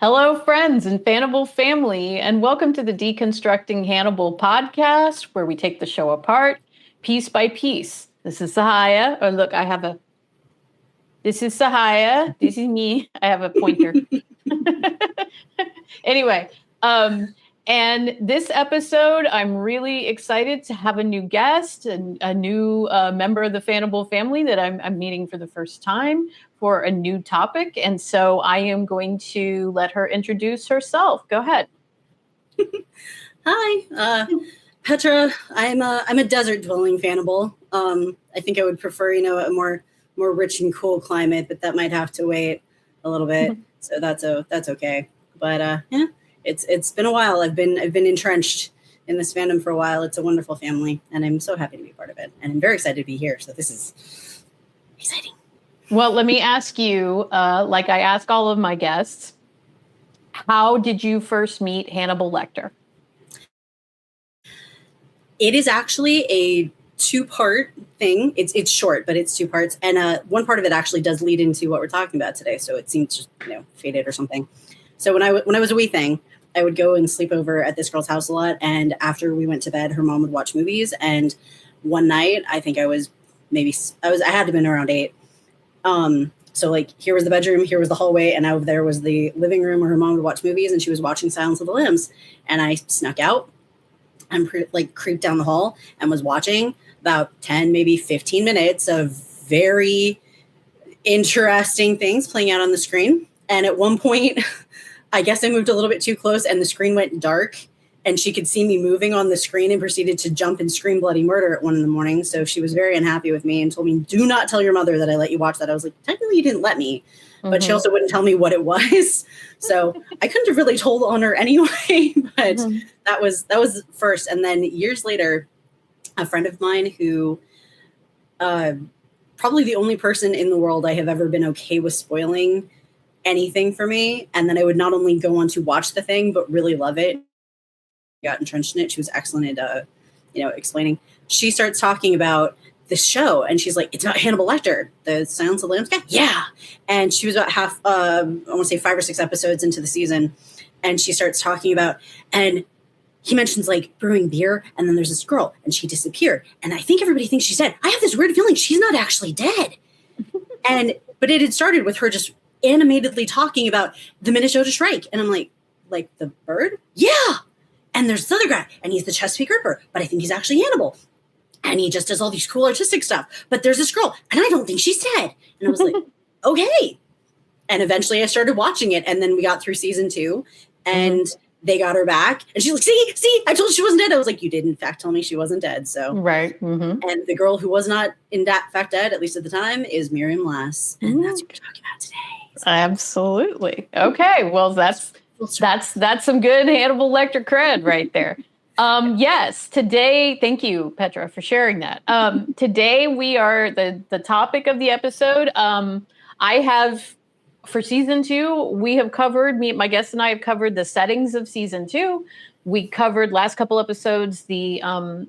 Hello, friends and Hannibal family, and welcome to the Deconstructing Hannibal podcast, where we take the show apart piece by piece. This is Sahaya. Oh, look, This is Sahaya. This is me. I have a pointer. Anyway, and this episode, I'm really excited to have a new guest and a new member of the Hannibal family that I'm meeting for the first time for a new topic. And so I am going to let her introduce herself. Go ahead. Hi, Petra. I'm a desert dwelling Hannibal. I think I would prefer, a more rich and cool climate, but that might have to wait a little bit. So that's okay. But yeah, it's been a while. I've been entrenched in this fandom for a while. It's a wonderful family, and I'm so happy to be part of it. And I'm very excited to be here. So this is exciting. Well, let me ask you, like I ask all of my guests, how did you first meet Hannibal Lecter? It is actually a two-part thing. It's short, but it's two parts. And one part of it actually does lead into what we're talking about today. So it seems just, fated or something. So when I was a wee thing, I would go and sleep over at this girl's house a lot. And after we went to bed, her mom would watch movies. And one night, I think I had to have been around 8. So like here was the bedroom, here was the hallway, and over there was the living room where her mom would watch movies, and she was watching Silence of the Lambs. And I snuck out and creeped down the hall and was watching about 10, maybe 15 minutes of very interesting things playing out on the screen. And at one point, I guess I moved a little bit too close and the screen went dark and she could see me moving on the screen and proceeded to jump and scream bloody murder at 1 a.m. So she was very unhappy with me and told me, do not tell your mother that I let you watch that. I was like, technically you didn't let me, but she also wouldn't tell me what it was. So I couldn't have really told on her anyway, but that was first. And then years later, a friend of mine who, probably the only person in the world I have ever been okay with spoiling anything for me. And then I would not only go on to watch the thing, but really love it. Got entrenched in it. She was excellent at, explaining. She starts talking about this show and she's like, it's about Hannibal Lecter, the Silence of the Lambs guy. Yeah. And she was about half, I want to say 5 or 6 episodes into the season. And she starts talking about, and he mentions like brewing beer. And then there's this girl and she disappeared. And I think everybody thinks she's dead. I have this weird feeling she's not actually dead. But it had started with her just animatedly talking about the Minnesota Shrike. And I'm like the bird? Yeah. And there's this other guy, and he's the Chesapeake Ripper, but I think he's actually Hannibal. And he just does all these cool artistic stuff. But there's this girl, and I don't think she's dead. And I was like, okay. And eventually I started watching it, and then we got through season 2, and they got her back. And she's like, see, I told you she wasn't dead. I was like, you did in fact tell me she wasn't dead. So right. And the girl who was not in fact dead, at least at the time, is Miriam Lass. And that's what we're talking about today. So. Absolutely. Okay. Well, that's some good Hannibal Lecter cred right there. Yes, today, thank you, Petra, for sharing that. Today we are the topic of the episode. I have, for season 2, we have covered, my guest and I have covered the settings of season 2. We covered last couple episodes, the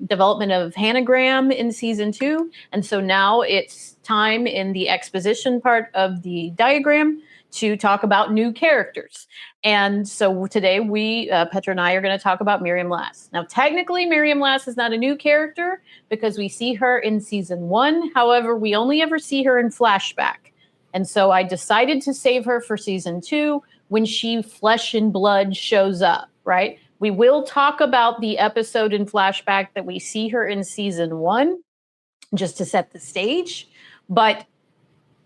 development of Hannigram in season 2. And so now it's time in the exposition part of the diagram to talk about new characters. And so today Petra and I are going to talk about Miriam Lass. Now, technically, Miriam Lass is not a new character because we see her in season 1. However, we only ever see her in flashback. And so I decided to save her for season 2 when she flesh and blood shows up, right? We will talk about the episode in flashback that we see her in season 1 just to set the stage. But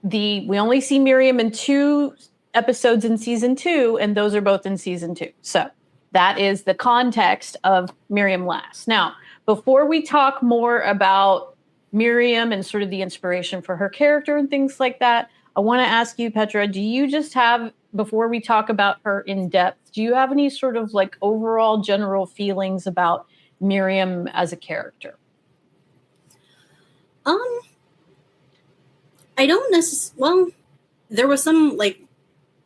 we only see Miriam in 2 episodes in season 2, and those are both in season 2. So that is the context of Miriam Lass. Now, before we talk more about Miriam and sort of the inspiration for her character and things like that, I want to ask you, Petra, do you just have, before we talk about her in depth, do you have any sort of like overall general feelings about Miriam as a character? I don't necessarily, well, there was some like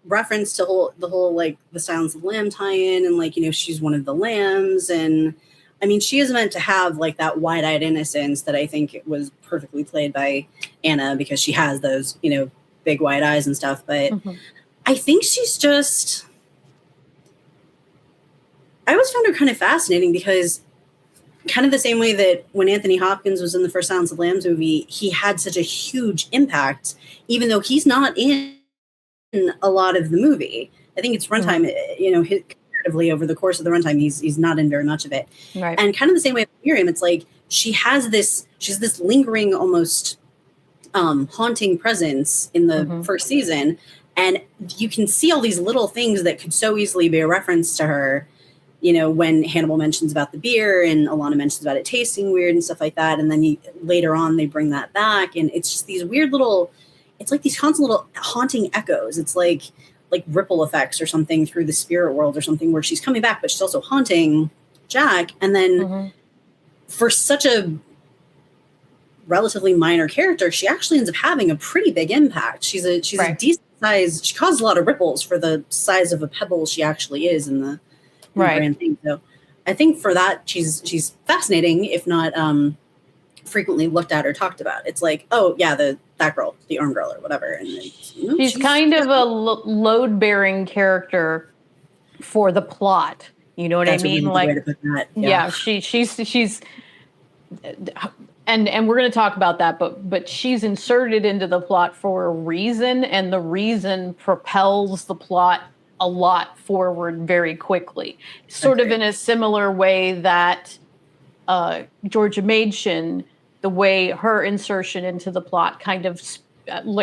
reference to the whole like the Silence of the Lamb tie-in and like, she's one of the lambs. And I mean, she is meant to have like that wide-eyed innocence that I think it was perfectly played by Anna because she has those, big wide eyes and stuff. But I think she's just, I always found her kind of fascinating because kind of the same way that when Anthony Hopkins was in the first Silence of the Lambs movie, he had such a huge impact, even though he's not in a lot of the movie. I think it's runtime, comparatively over the course of the runtime, he's not in very much of it. Right. And kind of the same way with Miriam, it's like she's this lingering, almost haunting presence in the first season. And you can see all these little things that could so easily be a reference to her, when Hannibal mentions about the beer and Alana mentions about it tasting weird and stuff like that. And then later on, they bring that back. And it's just these weird little, it's like these constant little haunting echoes. It's like ripple effects or something through the spirit world or something, where she's coming back, but she's also haunting Jack. And then for such a relatively minor character, she actually ends up having a pretty big impact. She's a decent size. She causes a lot of ripples for the size of a pebble she actually is in the grand thing. So I think for that, she's fascinating, if not frequently looked at or talked about. It's like, oh yeah, that girl, the arm girl or whatever. And she's kind of a load-bearing character for the plot. You know what I mean? Really way to put that. Yeah, she's and we're going to talk about that, but she's inserted into the plot for a reason, and the reason propels the plot a lot forward very quickly. Sort of in a similar way that Georgia Madchen, the way her insertion into the plot kind of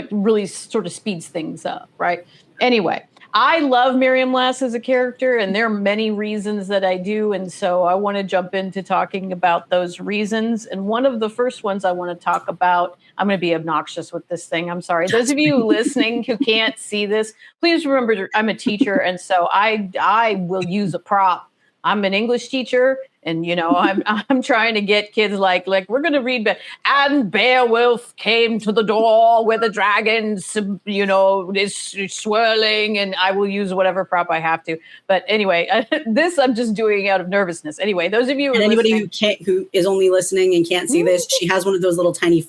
really sort of speeds things up, right? Anyway, I love Miriam Lass as a character, and there are many reasons that I do. And so I want to jump into talking about those reasons. And one of the first ones I want to talk about, I'm going to be obnoxious with this thing. I'm sorry. Those of you listening who can't see this, please remember I'm a teacher. And so I will use a prop. I'm an English teacher, and I'm trying to get kids like we're going to read. And Beowulf came to the door where the dragon, is swirling, and I will use whatever prop I have to. But anyway, this I'm just doing out of nervousness. Anyway, those of you and anybody who is only listening and can't see this, she has one of those little tiny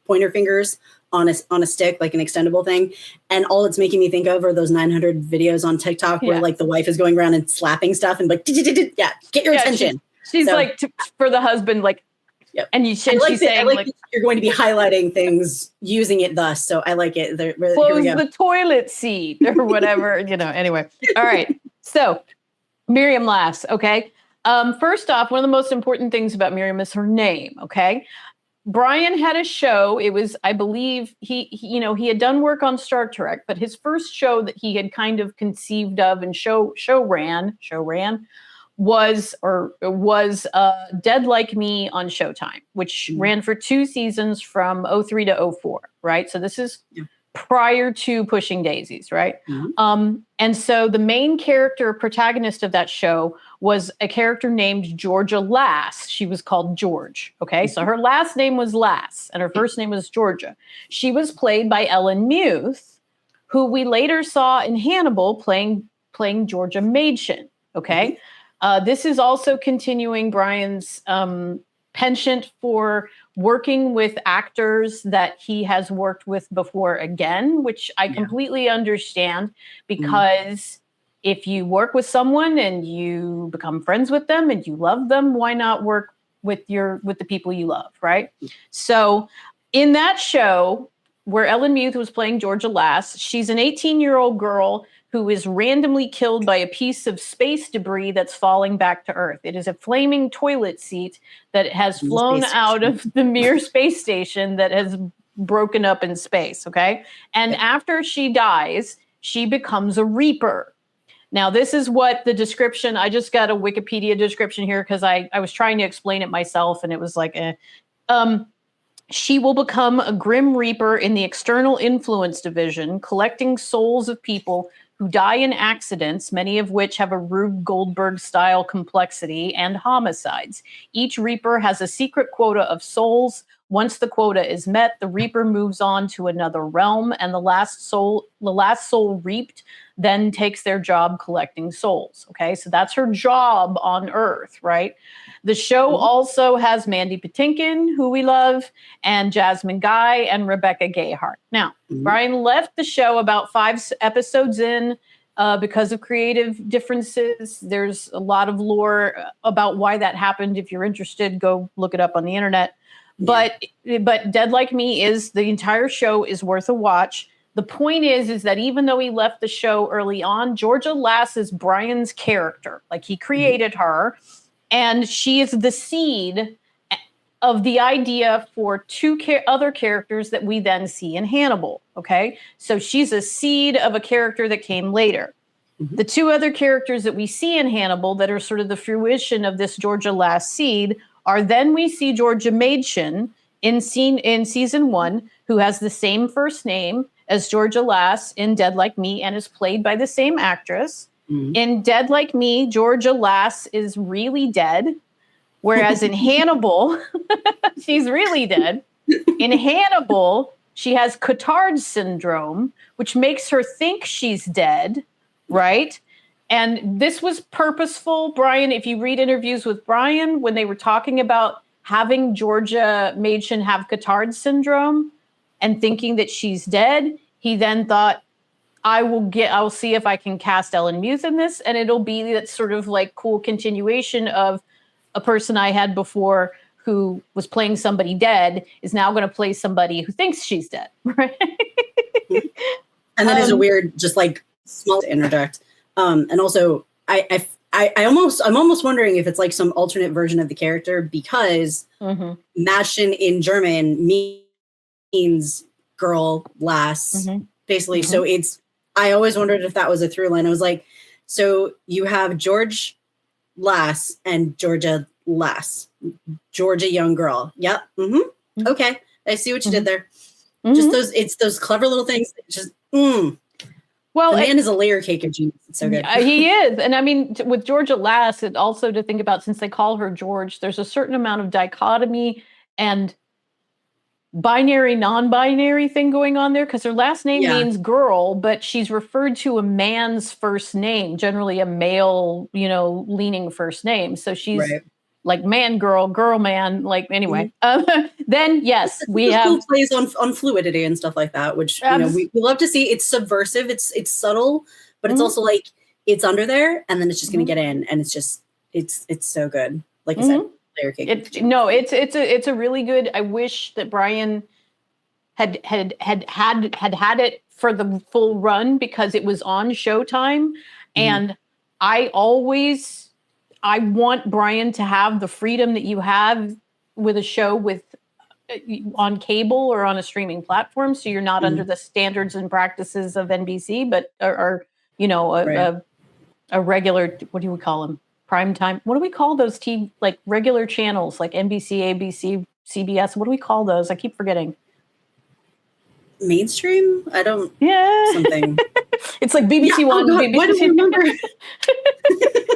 pointer fingers on a stick, like an extendable thing. And all it's making me think of are those 900 videos on TikTok where the wife is going around and slapping stuff and get your attention. She's for the husband, and she's saying you're going to be highlighting things using it thus. So I like it. Close the toilet seat or whatever, anyway. All right. So Miriam Lass. Okay. First off, one of the most important things about Miriam is her name. Okay. Bryan had a show. It was, I believe, he had done work on Star Trek, but his first show that he had kind of conceived of and show ran was Dead Like Me on Showtime, which ran for 2 seasons from 2003 to 2004, right? So this is prior to Pushing Daisies, right? And so the main protagonist of that show was a character named Georgia Lass. She was called George, okay? So her last name was Lass, and her first name was Georgia. She was played by Ellen Muth, who we later saw in Hannibal playing Georgia Madchen, okay? This is also continuing Bryan's penchant for working with actors that he has worked with before again, which I completely understand, because if you work with someone and you become friends with them and you love them, why not work with the people you love, right? So in that show where Ellen Muth was playing Georgia Lass, she's an 18-year-old girl who is randomly killed by a piece of space debris that's falling back to Earth. It is a flaming toilet seat that has flown out of the Mir space station that has broken up in space, okay? And after she dies, she becomes a Reaper. Now, this is what the description, I just got a Wikipedia description here because I was trying to explain it myself, and it was like, she will become a Grim Reaper in the External Influence Division, collecting souls of people who die in accidents, many of which have a Rube Goldberg-style complexity, and homicides. Each Reaper has a secret quota of souls. Once the quota is met, the Reaper moves on to another realm, and the last soul reaped then takes their job collecting souls. Okay, so that's her job on Earth, right? The show also has Mandy Patinkin, who we love, and Jasmine Guy and Rebecca Gayheart. Now, Bryan left the show about 5 episodes in. because of creative differences. There's a lot of lore about why that happened. If you're interested, go look it up on the internet. Yeah. But Dead Like Me is, the entire show is worth a watch. The point is that even though he left the show early on, Georgia Lass is Bryan's character. Like, he created her, and she is the seed of the idea for two other characters that we then see in Hannibal. Okay, so she's a seed of a character that came later. Mm-hmm. The two other characters that we see in Hannibal that are sort of the fruition of this Georgia Lass seed are, then we see Georgia Mädchen in season 1, who has the same first name as Georgia Lass in Dead Like Me and is played by the same actress. Mm-hmm. In Dead Like Me, Georgia Lass is really dead, whereas in Hannibal, she's really dead. In Hannibal, she has Cotard's syndrome, which makes her think she's dead, right? And this was purposeful. Bryan, if you read interviews with Bryan, when they were talking about having Georgia Mädchen have Cotard's syndrome and thinking that she's dead, he then thought, I'll see if I can cast Ellen Muth in this, and it'll be that sort of like cool continuation of a person I had before who was playing somebody dead is now going to play somebody who thinks she's dead, right? And that is a weird, just like small to interject. And also, I'm almost wondering if it's like some alternate version of the character, because Mädchen in German means girl, lass, basically. So I always wondered if that was a through line. I was like, so you have George Lass and Georgia Lass, Georgia young girl. Yep. Okay, I see what you did there. Just those clever little things. Just Well, the man is a layer cake of genius. It's so good. He is. And I mean, with Georgia Lass, it also to think about, since they call her George, there's a certain amount of dichotomy and binary, non-binary thing going on there, because her last name means girl, but she's referred to a man's first name, generally a male, leaning first name. So she's like man, girl, man, like, anyway. Then yes, we have cool plays on fluidity and stuff like that, which we love to see. It's subversive, it's subtle, but it's also like it's under there, and then it's just going to get in, and it's just it's so good. Like I said, layer cake. It's a really good. I wish that Bryan had it for the full run, because it was on Showtime, and I want Bryan to have the freedom that you have with a show on cable or on a streaming platform. So you're not under the standards and practices of NBC, but a regular, what do we call them? Prime time. What do we call those like regular channels like NBC, ABC, CBS? What do we call those? I keep forgetting. Mainstream? I don't. Yeah. Something. It's like BBC One. BBC. Why do I remember?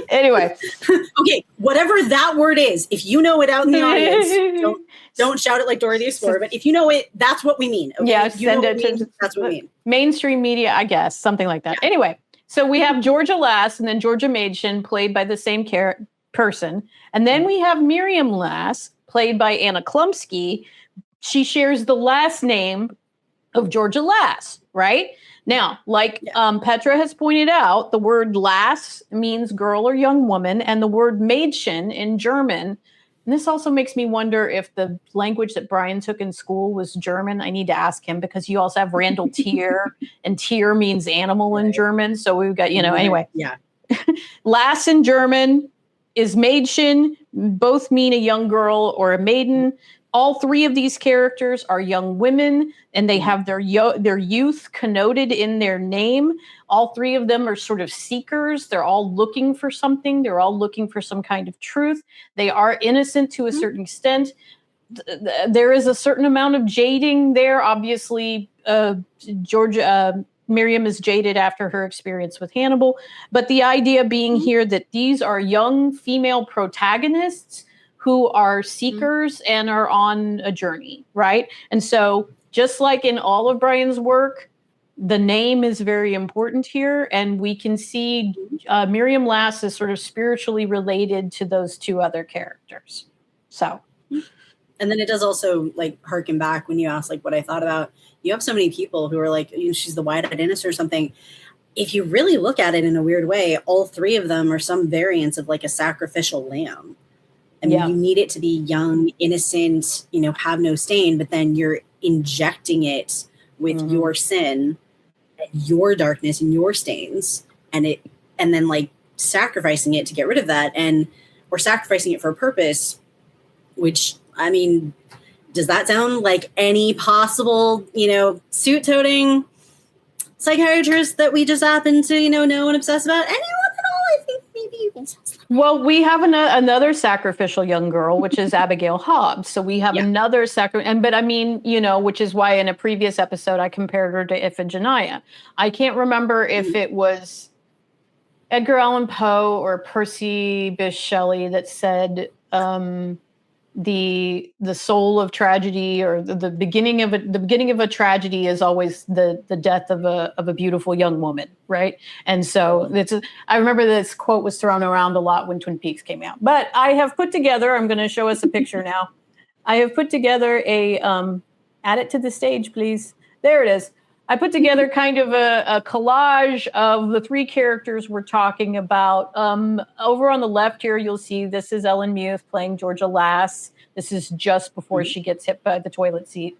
Anyway. Okay, whatever that word is, if you know it out in the audience, don't shout it like Dora the Explorer, but if you know it, that's what we mean. Okay? Yeah, send it to. That's what we mean. Mainstream media, I guess, something like that. Yeah. Anyway, so we have Georgia Lass and then Georgia Mädchen, played by the same person. And then we have Miriam Lass, played by Anna Klumsky. She shares the last name of Georgia Lass, right? Now, like Petra has pointed out, the word Lass means girl or young woman, and the word Mädchen in German. And this also makes me wonder if the language that Bryan took in school was German. I need to ask him, because you also have Randall Tier, and Tier means animal in German. So we've got, anyway. Yeah. Lass in German is Mädchen. Both mean a young girl or a maiden. All three of these characters are young women, and they have their youth connoted in their name. All three of them are sort of seekers. They're all looking for something. They're all looking for some kind of truth. They are innocent to a certain extent. There is a certain amount of jading there. Obviously, Miriam is jaded after her experience with Hannibal. But the idea being here that these are young female protagonists who are seekers and are on a journey, right? And so just like in all of Bryan's work, the name is very important here. And we can see Miriam Lass is sort of spiritually related to those two other characters. So. And then it does also like harken back when you ask like what I thought about. You have so many people who are like, she's the wide-eyed innocent or something. if you really look at it in a weird way, all three of them are some variants of like a sacrificial lamb. I mean, you need it to be young, innocent, have no stain, but then you're injecting it with your sin, your darkness, and your stains, and then like sacrificing it to get rid of that, or sacrificing it for a purpose, which, I mean, does that sound like any possible, suit-toting psychiatrist that we just happen to, know and obsess about? Anyone at all? I think maybe you can. Well, we have another sacrificial young girl, which is Abigail Hobbs. So we have another but I mean, which is why in a previous episode I compared her to Iphigenia. I can't remember if it was Edgar Allan Poe or Percy Bysshe Shelley that said the soul of tragedy, or the beginning of a tragedy is always the death of a beautiful young woman, right? And so I remember this quote was thrown around a lot when Twin Peaks came out. But I have put together, I'm going to show us a picture now. I have put together add it to the stage, please. There it is. I put together kind of a collage of the three characters we're talking about. Over on the left here, you'll see this is Ellen Muth playing Georgia Lass. This is just before she gets hit by the toilet seat.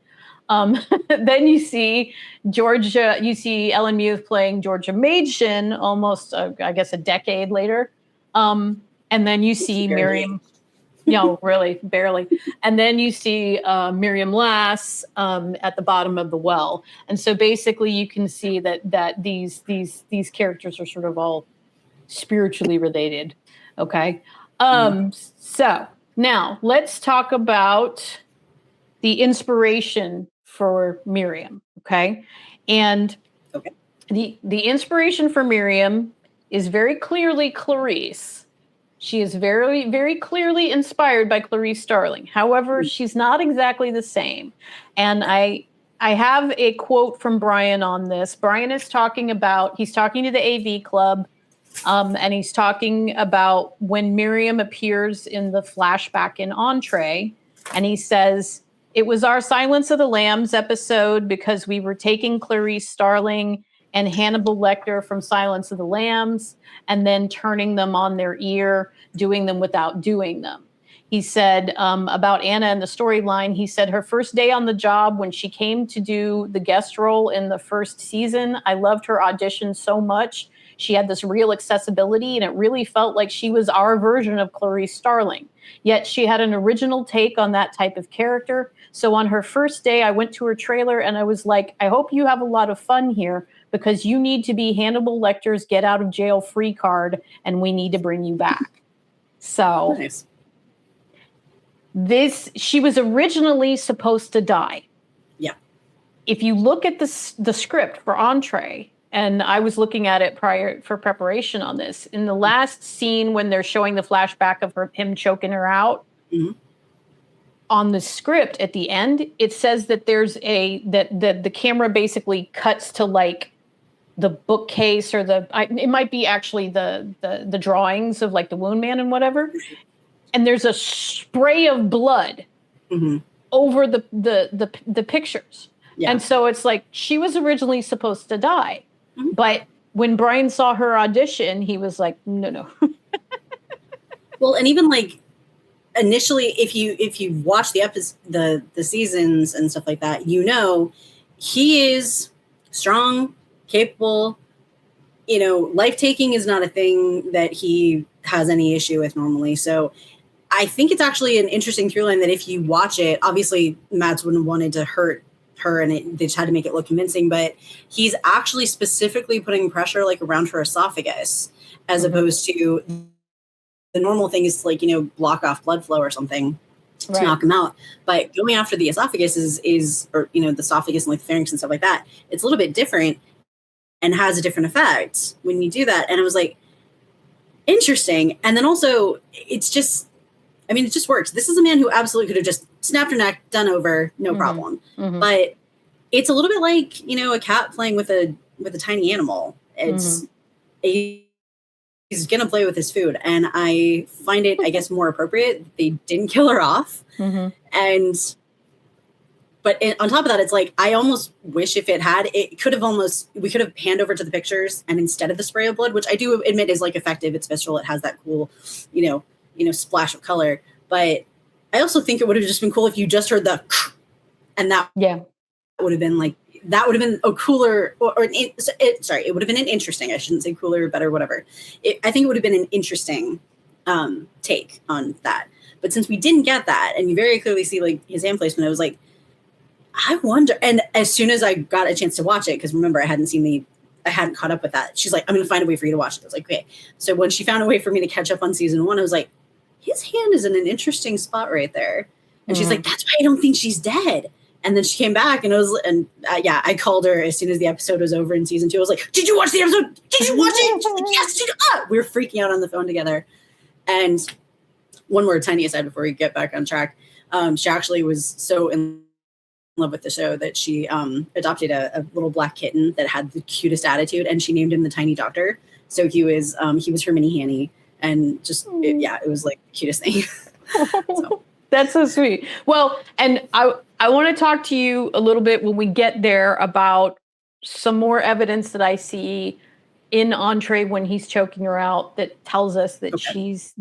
Then you see Ellen Muth playing Georgia Machen almost, I guess, a decade later. And then you see Miriam. No, really, barely. And then you see Miriam Lass at the bottom of the well. And so basically you can see that these characters are sort of all spiritually related. Okay. So now let's talk about the inspiration for Miriam. Okay. And the inspiration for Miriam is very clearly Clarice. She is very, very clearly inspired by Clarice Starling. However, she's not exactly the same. And I have a quote from Bryan on this. Bryan is talking to the AV Club, and he's talking about when Miriam appears in the flashback in Entree. And he says, "It was our Silence of the Lambs episode because we were taking Clarice Starling and Hannibal Lecter from Silence of the Lambs and then turning them on their ear, doing them without doing them." He said about Anna and the storyline, he said, "Her first day on the job when she came to do the guest role in the first season, I loved her audition so much. She had this real accessibility and it really felt like she was our version of Clarice Starling. Yet she had an original take on that type of character. So on her first day, I went to her trailer and I was like, I hope you have a lot of fun here because you need to be Hannibal Lecter's get out of jail free card and we need to bring you back." So nice. She was originally supposed to die. Yeah. If you look at the script for Entree, and I was looking at it prior for preparation on this, in the last scene when they're showing the flashback of him choking her out, on the script at the end, it says that there's that the camera basically cuts to like the bookcase or it might be actually the drawings of like the wound man and whatever. And there's a spray of blood over the pictures. Yeah. And so it's like she was originally supposed to die. But when Bryan saw her audition, he was like, no. Well, and even like initially, if you watch the seasons and stuff like that, he is strong, capable. Life taking is not a thing that he has any issue with normally. So I think it's actually an interesting through line that if you watch it, obviously Mads wouldn't have wanted to hurt her and they just had to make it look convincing, but he's actually specifically putting pressure like around her esophagus as opposed to the normal thing is like, block off blood flow or something to knock him out. But going after the esophagus is the esophagus and like the pharynx and stuff like that, it's a little bit different and has a different effect when you do that. And it was like, interesting. And then also it just works. This is a man who absolutely could have just snapped her neck, done over, no problem. But it's a little bit like, a cat playing with a tiny animal. It's he's going to play with his food. And I find it, I guess, more appropriate. They didn't kill her off. And on top of that, it's like, I almost wish if we could have panned over to the pictures, and instead of the spray of blood, which I do admit is like effective, it's visceral, it has that cool, splash of color. But I also think it would have just been cool if you just heard the, and that would have been like, that would have been a cooler, it would have been an interesting, I shouldn't say cooler, better, whatever. I think it would have been an interesting take on that. But since we didn't get that, and you very clearly see like his hand placement, I was like, I wonder. And as soon as I got a chance to watch it, because remember, I hadn't caught up with that. She's like, I'm going to find a way for you to watch it. I was like, okay. So when she found a way for me to catch up on season 1, I was like, his hand is in an interesting spot right there. And she's like, that's why I don't think she's dead. And then she came back and I called her as soon as the episode was over in season 2. I was like, did you watch the episode? Did you watch it? She's like, yes. We were freaking out on the phone together. And one more tiny aside before we get back on track. She actually was so in love with the show that she adopted a little black kitten that had the cutest attitude, and she named him the Tiny Doctor. So he was her mini Hanny, and just it was like the cutest thing. So. That's so sweet. Well, and I want to talk to you a little bit when we get there about some more evidence that I see in Entree when he's choking her out that tells us that she's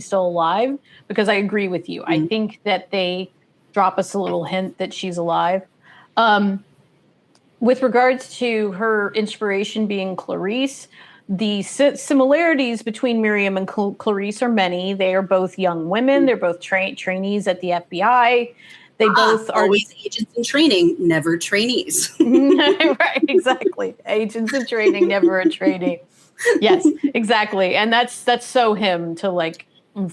still alive, because I agree with you. I think that they drop us a little hint that she's alive. With regards to her inspiration being Clarice, the similarities between Miriam and Clarice are many. They are both young women. They're both trainees at the FBI. They both are always agents in training, never trainees. Right, exactly. Agents in training, never a trainee. Yes, exactly. And that's so him to like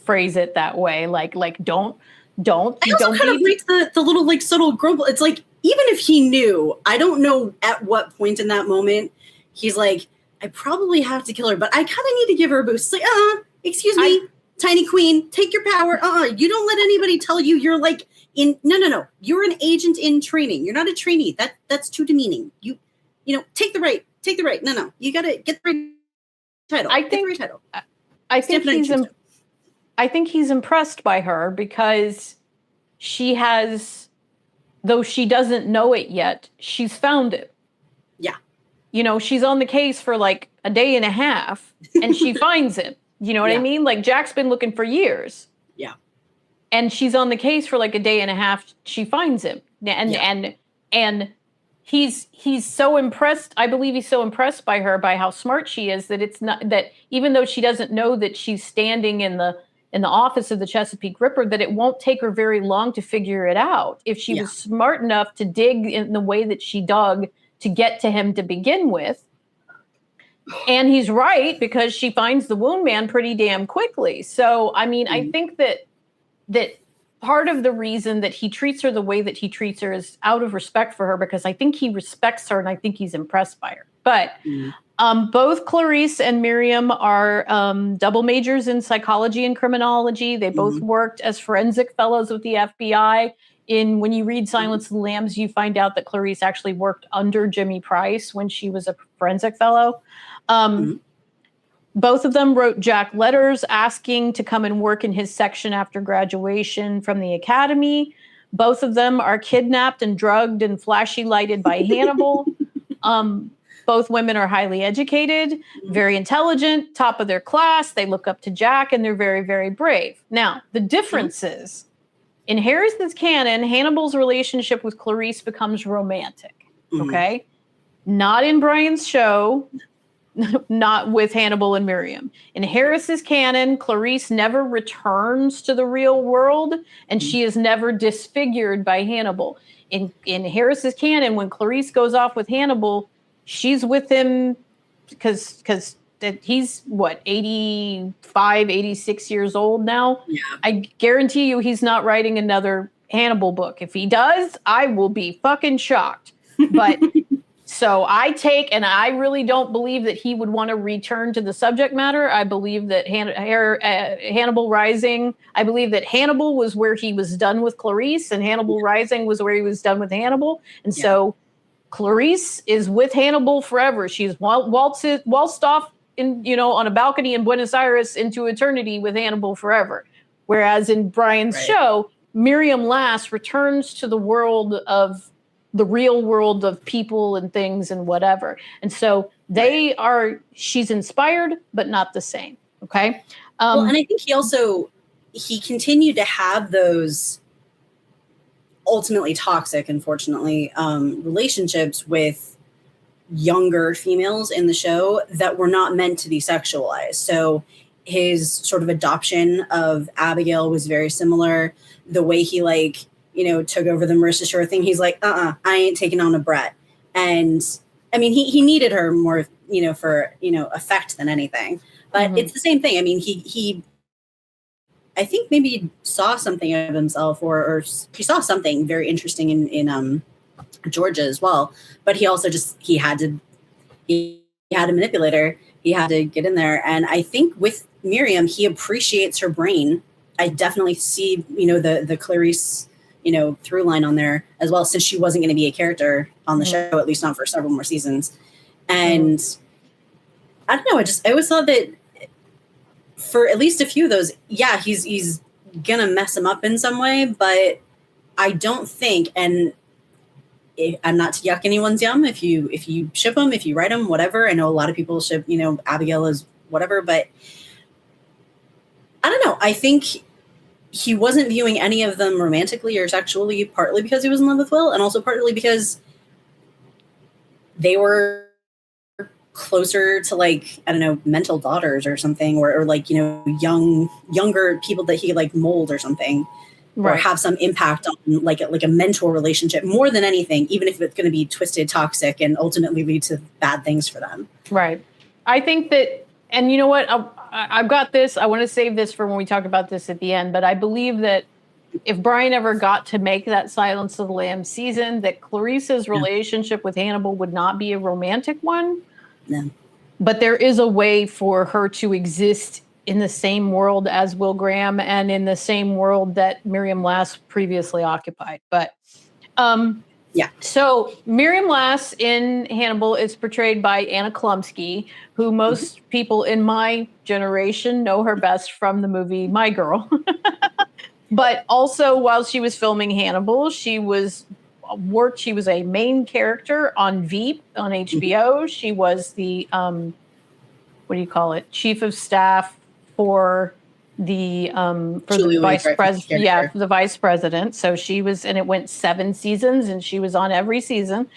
phrase it that way. Like don't. I also kind of like the little like subtle grumble. It's like, even if he knew, I don't know at what point in that moment he's like, I probably have to kill her, but I kind of need to give her a boost. It's like, excuse me, tiny queen, take your power. You don't let anybody tell you you're like no. You're an agent in training. You're not a trainee. That's too demeaning. You take the right. No. You got to get the right title. I think he's impressed by her because she has, though she doesn't know it yet, she's found it. Yeah. She's on the case for like a day and a half and she finds it. You know what I mean? Like Jack's been looking for years. Yeah. And she's on the case for like a day and a half. She finds him. And he's so impressed. I believe he's so impressed by her, by how smart she is, that it's not that even though she doesn't know that she's standing in the office of the Chesapeake Ripper, that it won't take her very long to figure it out if she was smart enough to dig in the way that she dug to get to him to begin with. And he's right, because she finds the wound man pretty damn quickly. So, I mean, I think that part of the reason that he treats her the way that he treats her is out of respect for her, because I think he respects her and I think he's impressed by her. But both Clarice and Miriam are double majors in psychology and criminology. They both worked as forensic fellows with the FBI. When you read Silence of the Lambs, you find out that Clarice actually worked under Jimmy Price when she was a forensic fellow. Both of them wrote Jack letters asking to come and work in his section after graduation from the academy. Both of them are kidnapped and drugged and flashy lighted by Hannibal. Both women are highly educated, very intelligent, top of their class. They look up to Jack and they're very, very brave. Now, the difference is, in Harris's canon, Hannibal's relationship with Clarice becomes romantic. Okay? Not in Bryan's show. Not with Hannibal and Miriam. In Harris's canon, Clarice never returns to the real world, and she is never disfigured by Hannibal. In Harris's canon, when Clarice goes off with Hannibal, she's with him because he's, 85, 86 years old now? Yeah. I guarantee you he's not writing another Hannibal book. If he does, I will be fucking shocked. But... So I really don't believe that he would want to return to the subject matter. I believe that Hannibal Rising, I believe that Hannibal was where he was done with Clarice, and Hannibal Rising was where he was done with Hannibal. And so Clarice is with Hannibal forever. She's waltzed off on a balcony in Buenos Aires into eternity with Hannibal forever. Whereas in Bryan's show, Miriam Lass returns to the the real world of people and things and whatever. And so she's inspired, but not the same. Okay. Well, and I think he continued to have those ultimately toxic, unfortunately, relationships with younger females in the show that were not meant to be sexualized. So his sort of adoption of Abigail was very similar. The way he took over the Marissa Shore thing, he's like, I ain't taking on a Brett. And I mean, he needed her more, for, effect than anything. But it's the same thing. I mean, he I think maybe saw something of himself or he saw something very interesting in Georgia as well. But he also he had to manipulate her. He had to get in there. And I think with Miriam, he appreciates her brain. I definitely see, the Clarice, through line on there as well, since she wasn't going to be a character on the show, at least not for several more seasons. And I don't know. I always thought that for at least a few of those, yeah, he's going to mess him up in some way, but I don't think, and I'm not to yuck anyone's yum. If you ship them, if you write them, whatever. I know a lot of people ship, Abigail is whatever, but I don't know. I think he wasn't viewing any of them romantically or sexually, partly because he was in love with Will, and also partly because they were closer to mental daughters or something, or younger people that he mold or something. Right. Or have some impact on like a mentor relationship more than anything, even if it's going to be twisted, toxic, and ultimately lead to bad things for them. Right. I think that, and you know what, I've got this, I want to save this for when we talk about this at the end, but I believe that if Bryan ever got to make that Silence of the Lambs season, that Clarice's relationship with Hannibal would not be a romantic one. No. But there is a way for her to exist in the same world as Will Graham and in the same world that Miriam Lass previously occupied. But so Miriam Lass in Hannibal is portrayed by Anna Chlumsky, who most people in my generation know her best from the movie My Girl. But also while she was filming Hannibal, she was a main character on Veep on HBO. She was the chief of staff for the vice president. The vice president. So she was, and it went 7 seasons, and she was on every season.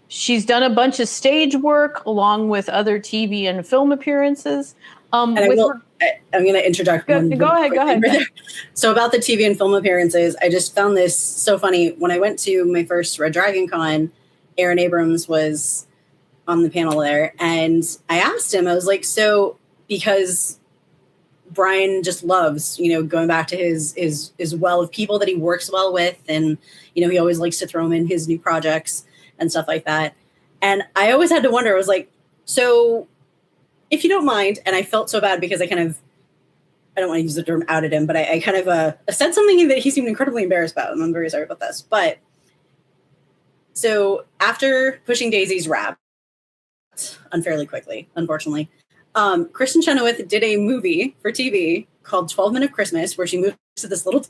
She's done a bunch of stage work along with other TV and film appearances. I'm going to interject. Go ahead. So about the TV and film appearances, I just found this so funny. When I went to my first Red Dragon Con, Aaron Abrams was on the panel there, and I asked him, I was like, so because Bryan just loves, going back to his well of people that he works well with, and he always likes to throw them in his new projects and stuff like that. And I always had to wonder, I was like, so if you don't mind, and I felt so bad because I don't want to use the term outed him, but I kind of said something that he seemed incredibly embarrassed about, and I'm very sorry about this. But so after Pushing Daisies wrapped unfairly quickly, unfortunately, Kristen Chenoweth did a movie for TV called 12 Men of Christmas, where she moves to this little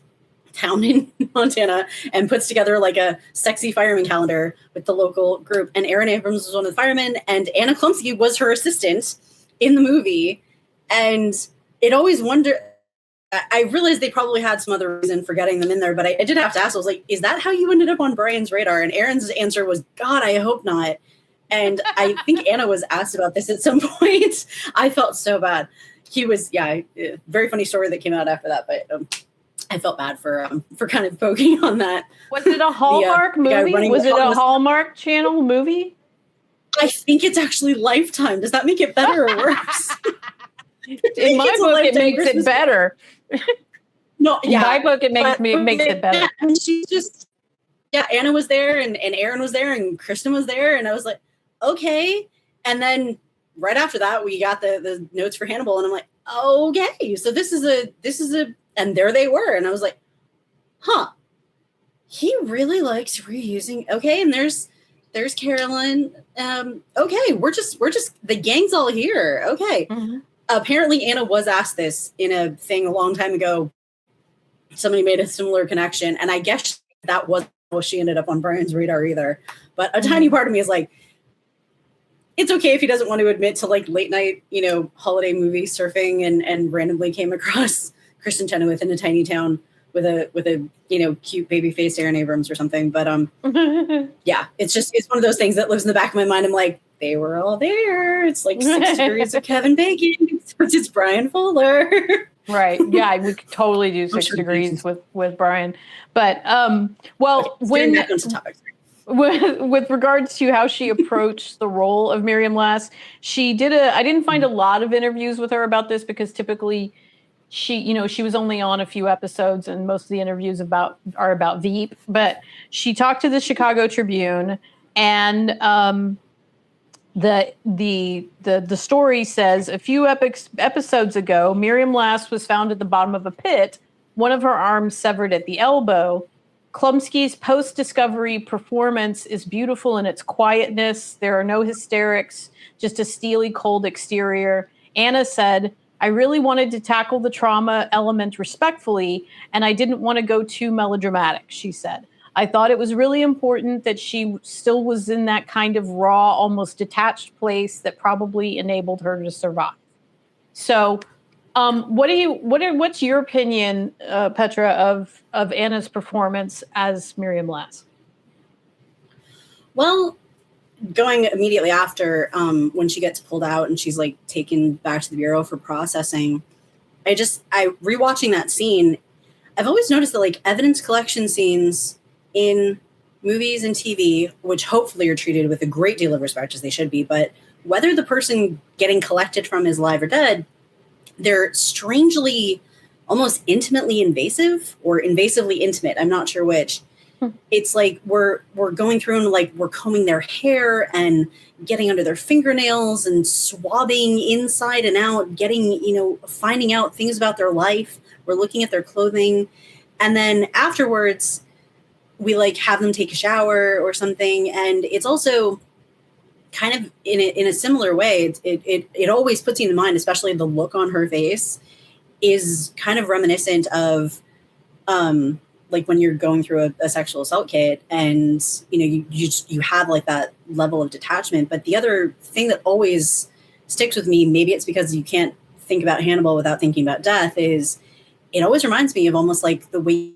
town in Montana and puts together like a sexy fireman calendar with the local group. And Aaron Abrams was one of the firemen, and Anna Chlumsky was her assistant in the movie. And it always wondered, I realized they probably had some other reason for getting them in there, but I did have to ask, I was like, is that how you ended up on Bryan's radar? And Aaron's answer was, God, I hope not. And I think Anna was asked about this at some point. I felt so bad. He was, very funny story that came out after that, but I felt bad for kind of poking on that. Was it a Hallmark movie? Was it a Hallmark Channel movie? I think it's actually Lifetime. Does that make it better or worse? In my book, it makes it better. No, in my book, it makes it better. And she's just, Anna was there, and Aaron was there, and Kristen was there, and I was like, okay. And then right after that, we got the notes for Hannibal, and I'm like, okay, so this is a, and there they were, and I was like, huh, he really likes reusing. Okay, and there's Carolyn. Okay, we're just the gang's all here. Okay. Mm-hmm. Apparently Anna was asked this in a thing a long time ago, somebody made a similar connection. And I guess that wasn't how she ended up on Bryan's radar either. But a tiny part of me is like, it's okay if he doesn't want to admit to like late night, holiday movie surfing and randomly came across Kristen Chenoweth in a tiny town with a cute baby faced Aaron Abrams or something. But yeah, it's one of those things that lives in the back of my mind. I'm like, they were all there. It's like 6 degrees of Kevin Bacon. It's Bryan Fuller. Right. Yeah, we could totally do 6 degrees with Bryan. But well, when back onto topics. With regards to how she approached the role of Miriam Lass, I didn't find a lot of interviews with her about this because typically she was only on a few episodes and most of the interviews are about Veep, but she talked to the Chicago Tribune and the story says a few episodes ago, Miriam Lass was found at the bottom of a pit, one of her arms severed at the elbow. Klumsky's post-discovery performance is beautiful in its quietness. There are no hysterics, just a steely, cold exterior. Anna said, I really wanted to tackle the trauma element respectfully, and I didn't want to go too melodramatic, she said. I thought it was really important that she still was in that kind of raw, almost detached place that probably enabled her to survive. So what's your opinion, Petra, of Anna's performance as Miriam Lass? Well, going immediately after, when she gets pulled out and she's like taken back to the bureau for processing, I rewatching that scene, I've always noticed that like evidence collection scenes in movies and TV, which hopefully are treated with a great deal of respect as they should be, but whether the person getting collected from is live or dead, they're strangely, almost intimately invasive or invasively intimate. I'm not sure which. It's like we're going through and like we're combing their hair and getting under their fingernails and swabbing inside and out, getting, finding out things about their life. We're looking at their clothing. And then afterwards, we like have them take a shower or something. And it's also kind of in a similar way, it always puts you in mind, especially the look on her face is kind of reminiscent of like when you're going through a sexual assault kit and you have like that level of detachment. But the other thing that always sticks with me, maybe it's because you can't think about Hannibal without thinking about death, is it always reminds me of almost like the way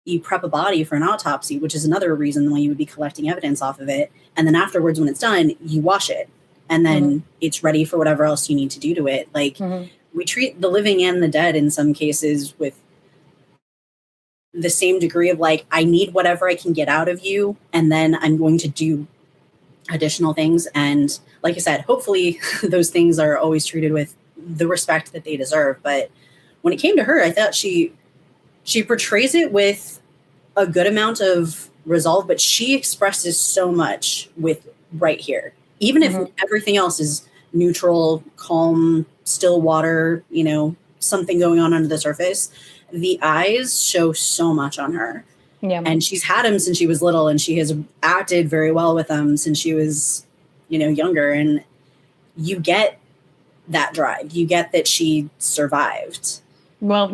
you prep a body for an autopsy, which is another reason why you would be collecting evidence off of it. And then afterwards, when it's done, you wash it and then it's ready for whatever else you need to do to it. Like we treat the living and the dead in some cases with the same degree of like, I need whatever I can get out of you. And then I'm going to do additional things. And like I said, hopefully those things are always treated with the respect that they deserve. But when it came to her, I thought she portrays it with a good amount of resolve, but she expresses so much with right here. Even if everything else is neutral, calm, still water, something going on under the surface, the eyes show so much on her. Yeah. And she's had him since she was little, and she has acted very well with them since she was, younger. And you get that drive. You get that she survived. Well,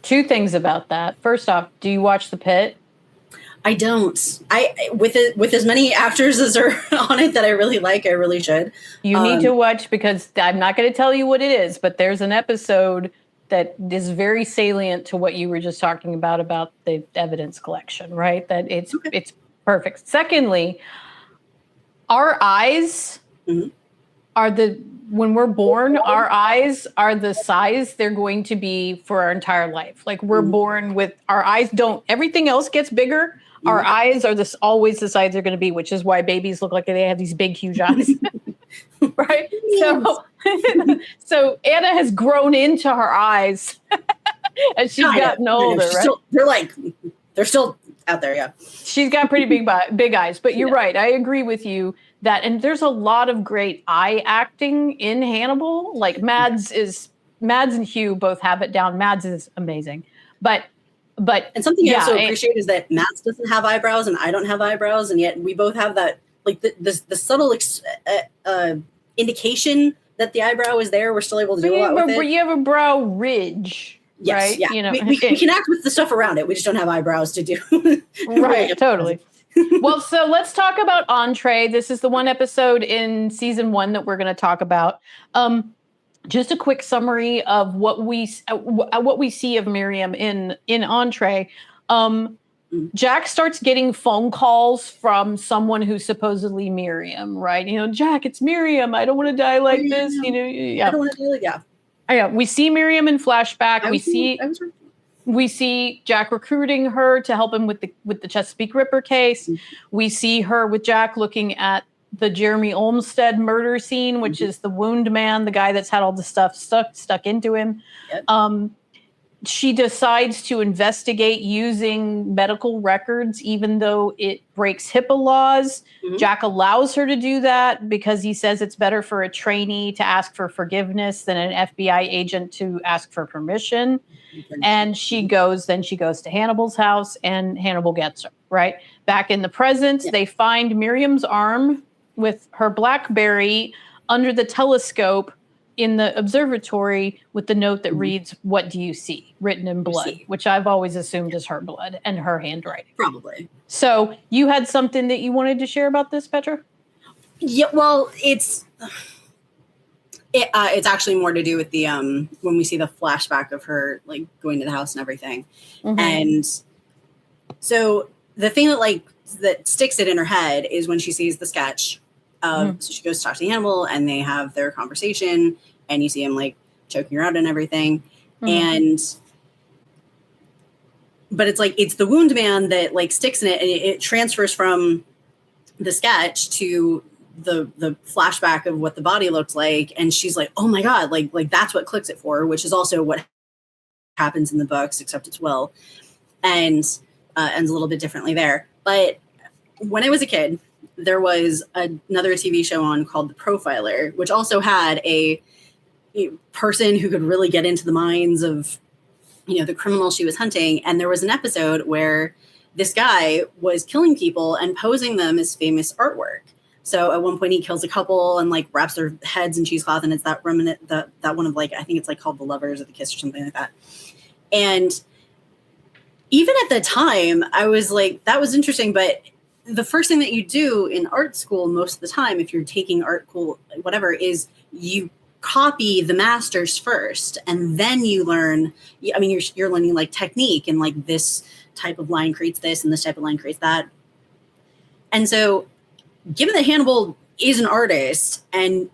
two things about that. First off, do you watch The Pit? I don't. With as many actors as are on it that I really like, I really should. You need to watch, because I'm not going to tell you what it is, but there's an episode that is very salient to what you were just talking about the evidence collection, right? That it's perfect. Secondly, our eyes are when we're born, our eyes are the size they're going to be for our entire life. Like we're born with our eyes everything else gets bigger. Our eyes are always the size they're going to be, which is why babies look like they have these big, huge eyes. Right? Yes. So Anna has grown into her eyes as she's gotten older, right? They're still out there, yeah. She's got pretty big eyes, but you're right. I agree with you that, and there's a lot of great eye acting in Hannibal. Like Mads and Hugh both have it down. Mads is amazing, but and something I also appreciate is that Mads doesn't have eyebrows and I don't have eyebrows, and yet we both have that, like the subtle indication that the eyebrow is there. We're still able to do a lot with it. You have a brow ridge. Yes, right? yeah. You know, We can act with the stuff around it. We just don't have eyebrows to do. Right, totally. Well, so let's talk about Entree. This is the one episode in season 1 that we're going to talk about. Just a quick summary of what we see of Miriam in Entree. Jack starts getting phone calls from someone who's supposedly Miriam, right? You know, Jack, it's Miriam. I don't want to die like this. You know, yeah. I don't want to do it. Yeah. Yeah. We see Miriam in flashback. We see Jack recruiting her to help him with the Chesapeake Ripper case. We see her with Jack looking at the Jeremy Olmsted murder scene, which is the wound man, the guy that's had all the stuff stuck into him. Yep. She decides to investigate using medical records, even though it breaks HIPAA laws. Jack allows her to do that because he says it's better for a trainee to ask for forgiveness than an FBI agent to ask for permission. And she goes to Hannibal's house, and Hannibal gets her, right? Back in the present, they find Miriam's arm with her BlackBerry under the telescope in the observatory with the note that reads, "What do you see?" written in blood, which I've always assumed is her blood and her handwriting. Probably. So you had something that you wanted to share about this, Petra? Yeah, well, it's actually more to do with the when we see the flashback of her like going to the house and everything. And so the thing that sticks it in her head is when she sees the sketch. So she goes to talk to Hannibal, and they have their conversation, and you see him like choking her out and everything. But it's like, it's the wound man that like sticks in it, and it transfers from the sketch to the flashback of what the body looked like. And she's like, oh my God, like that's what clicks it for her, which is also what happens in the books, except it's Will, and ends a little bit differently there. But when I was a kid, there was another TV show on called The Profiler, which also had a person who could really get into the minds of, you know, the criminal she was hunting. And there was an episode where this guy was killing people and posing them as famous artwork. So at one point he kills a couple and like wraps their heads in cheesecloth, and it's that remnant, that one of like, I think it's like called The Lovers or The Kiss or something like that. And even at the time, I was like, that was interesting, but the first thing that you do in art school most of the time, if you're taking art school, whatever, is you copy the masters first, and then you learn. I mean, you're learning like technique, and like this type of line creates this, and this type of line creates that. And so, given that Hannibal is an artist, and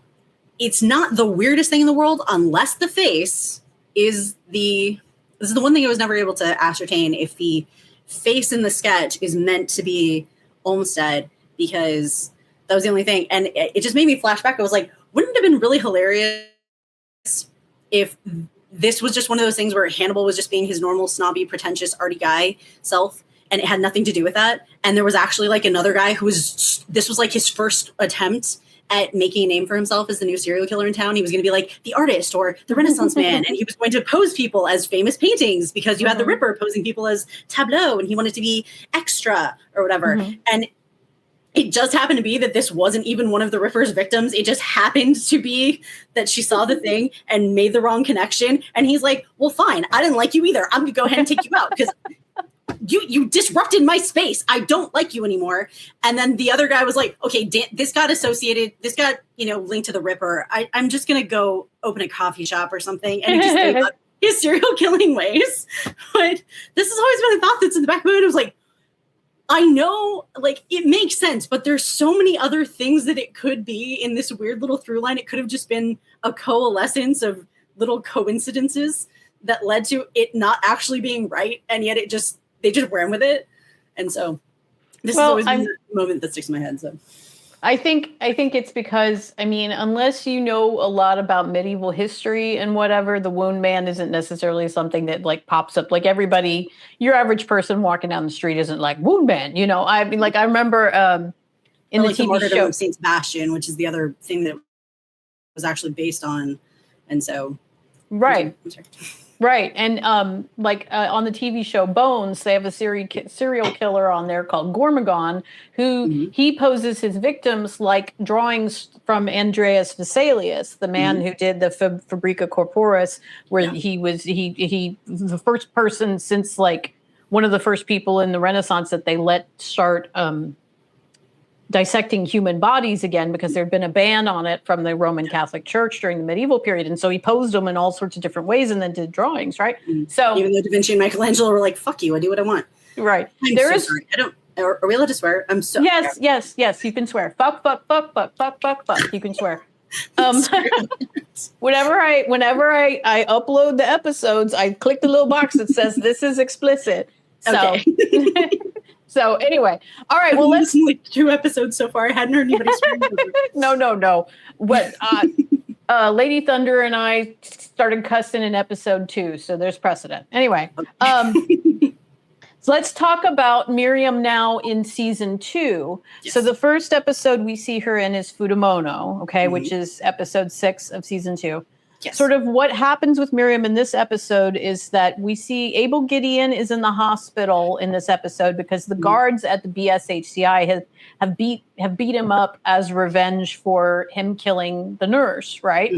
it's not the weirdest thing in the world, unless the face is the. This is the one thing I was never able to ascertain if the face in the sketch is meant to be Olmsted, because that was the only thing. And it just made me flash back. I was like, wouldn't it have been really hilarious if this was just one of those things where Hannibal was just being his normal snobby, pretentious, arty guy self, and it had nothing to do with that. And there was actually like another guy this was like his first attempt at making a name for himself as the new serial killer in town. He was going to be like the artist or the Renaissance man, and he was going to pose people as famous paintings, because you had the Ripper posing people as tableau, and he wanted to be extra or whatever. And it just happened to be that this wasn't even one of the Ripper's victims. It just happened to be that she saw the thing and made the wrong connection. And he's like, well, fine. I didn't like you either. I'm going to go ahead and take you out because you disrupted my space. I don't like you anymore. And then the other guy was like, okay, this got linked to the Ripper. I'm just going to go open a coffee shop or something. And he just gave up his serial killing ways. But this has always been a thought that's in the back of my head. I was like, I know, like, it makes sense, but there's so many other things that it could be in this weird little through line. It could have just been a coalescence of little coincidences that led to it not actually being right. And yet they just ran with it. And so this is always been the moment that sticks in my head. So I think it's because, I mean, unless you know a lot about medieval history and whatever, the wound man isn't necessarily something that like pops up. Like everybody, your average person walking down the street isn't like wound man, you know? I mean, like I remember in the TV show of Saint Sebastian, which is the other thing that was actually based on. And so. Right. Right. And on the TV show Bones, they have a serial killer on there called Gormagon, who he poses his victims like drawings from Andreas Vesalius, the man who did the Fabrica Corporis, where he was the first person since like one of the first people in the Renaissance that they let start dissecting human bodies again, because there'd been a ban on it from the Roman Catholic Church during the medieval period. And so he posed them in all sorts of different ways and then did drawings, right? So even though Da Vinci and Michelangelo were like, fuck you, I do what I want. Right. Sorry. Are we allowed to swear? I'm so Yes, you can swear. Fuck. You can swear. Whenever I upload the episodes, I click the little box that says this is explicit. So So anyway, all right. Well, let's like 2 episodes so far. I hadn't heard anybody swearing. No. What Lady Thunder and I started cussing in episode 2, so there's precedent. Anyway, so let's talk about Miriam now in season 2. Yes. So the first episode we see her in is Fudamono, which is episode 6 of season 2. Yes. Sort of what happens with Miriam in this episode is that we see Abel Gideon is in the hospital in this episode because the guards at the BSHCI have beat him up as revenge for him killing the nurse, right?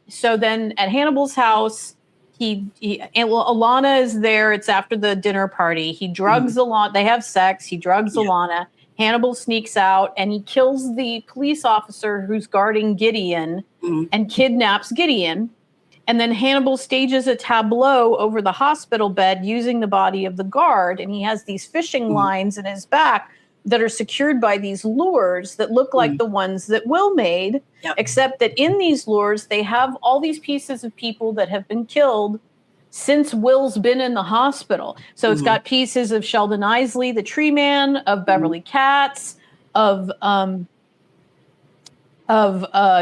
So then at Hannibal's house, Alana is there. It's after the dinner party. He drugs Alana. They have sex. He drugs Alana. Hannibal sneaks out and he kills the police officer who's guarding Gideon and kidnaps Gideon. And then Hannibal stages a tableau over the hospital bed using the body of the guard. And he has these fishing lines in his back that are secured by these lures that look like the ones that Will made, except that in these lures, they have all these pieces of people that have been killed since Will's been in the hospital. So it's got pieces of Sheldon Isley, the tree man, of Beverly Katz, of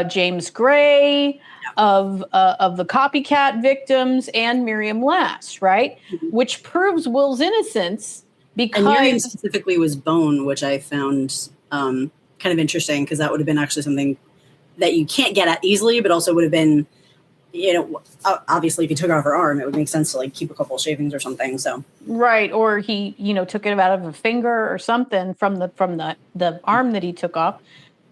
James Gray, of the copycat victims, and Miriam Lass, right? Which proves Will's innocence because... And Miriam specifically was bone, which I found kind of interesting because that would have been actually something that you can't get at easily, but also would have been... obviously if he took off her arm, it would make sense to like keep a couple of shavings or something. So right, or he took it out of a finger or something from the arm that he took off,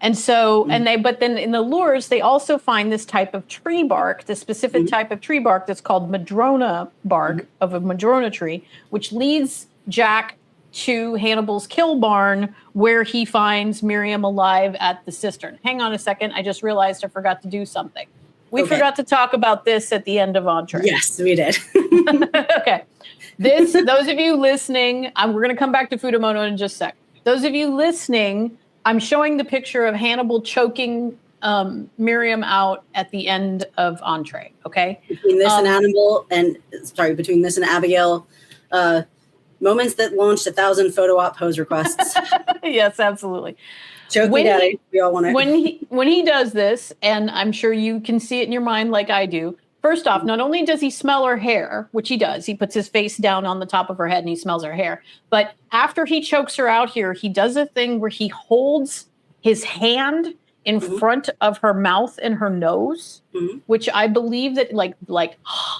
and so but then in the lures they also find this type of tree bark, this specific type of tree bark that's called madrona bark of a madrona tree, which leads Jack to Hannibal's kill barn where he finds Miriam alive at the cistern. Hang on a second, I just realized I forgot to do something. We forgot to talk about this at the end of Entree. Yes, we did. Okay. Those of you listening, we're going to come back to Fudamono in just a sec. Those of you listening, I'm showing the picture of Hannibal choking Miriam out at the end of Entree. Okay. Between this between this and Abigail, moments that launched 1,000 photo op pose requests. Yes, absolutely. Choke me, Daddy. We all want it. When he does this, and I'm sure you can see it in your mind like I do. First off, not only does he smell her hair, which he does, he puts his face down on the top of her head and he smells her hair. But after he chokes her out here, he does a thing where he holds his hand in front of her mouth and her nose, which I believe that like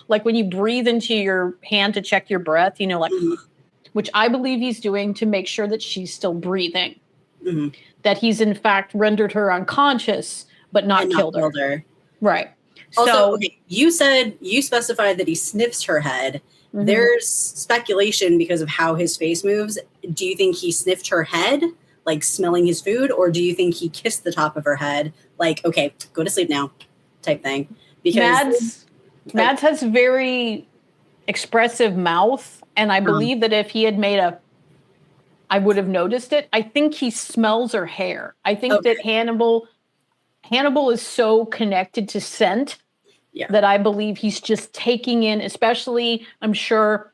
when you breathe into your hand to check your breath, which I believe he's doing to make sure that she's still breathing. That he's in fact rendered her unconscious, but not killed her. Right. Also, you specified that he sniffs her head. There's speculation because of how his face moves. Do you think he sniffed her head, like smelling his food, or do you think he kissed the top of her head, like, okay, go to sleep now, type thing? Because Mads has very expressive mouth, and I believe that if he had made I would have noticed it. I think he smells her hair. I think that Hannibal is so connected to scent that I believe he's just taking in, especially I'm sure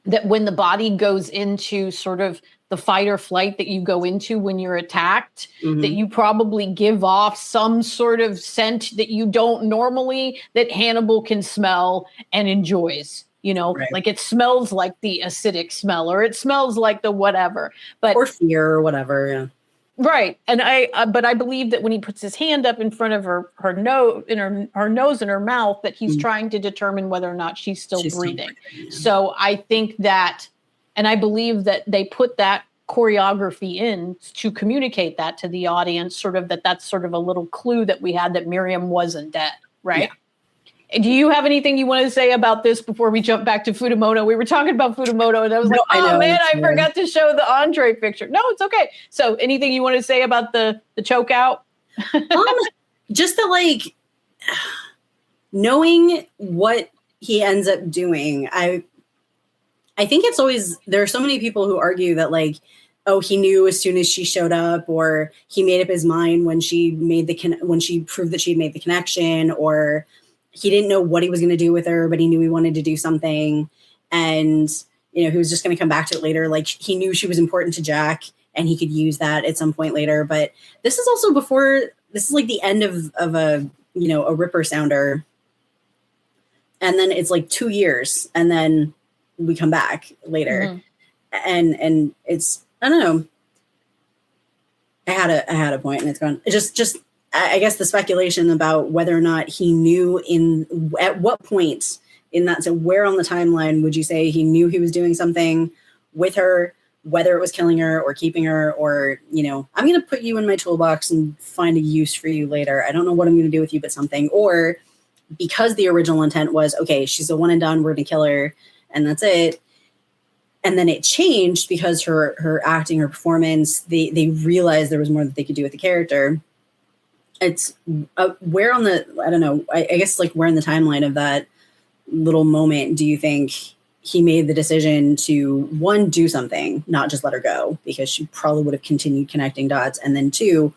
that when the body goes into sort of the fight or flight that you go into when you're attacked, that you probably give off some sort of scent that you don't normally, that Hannibal can smell and enjoys. Like it smells like the acidic smell, or it smells like the whatever, or fear or whatever. Right. And but I believe that when he puts his hand up in front of her nose, in her nose and her mouth, that he's trying to determine whether or not she's still breathing. Yeah. So I think that, and I believe that they put that choreography in to communicate that to the audience, sort of that's sort of a little clue that we had that Miriam wasn't dead. Right. Yeah. Do you have anything you want to say about this before we jump back to Fudamoto? We were talking about Fudamoto, and I was I forgot to show the Entree picture. No, it's okay. So anything you want to say about the choke out? Just that, like, knowing what he ends up doing, I think it's always, there are so many people who argue that, like, oh, he knew as soon as she showed up, or he made up his mind when she made when she proved that she had made the connection, or he didn't know what he was going to do with her, but he knew he wanted to do something. And, you know, he was just going to come back to it later. Like, he knew she was important to Jack and he could use that at some point later. But this is also this is like the end of a, you know, a Ripper sounder. And then it's like 2 years and then we come back later. Mm-hmm. And it's, I don't know. I had a point and it's gone. It just, I guess the speculation about whether or not he knew at what point in that, so where on the timeline would you say he knew he was doing something with her, whether it was killing her or keeping her, or, you know, I'm going to put you in my toolbox and find a use for you later. I don't know what I'm going to do with you, but something. Or because the original intent was, okay, she's a one and done, we're going to kill her and that's it. And then it changed because her acting, her performance, they realized there was more that they could do with the character. It's where on the, I don't know, I guess, like, where in the timeline of that little moment do you think he made the decision to, one, do something, not just let her go, because she probably would have continued connecting dots, and then two,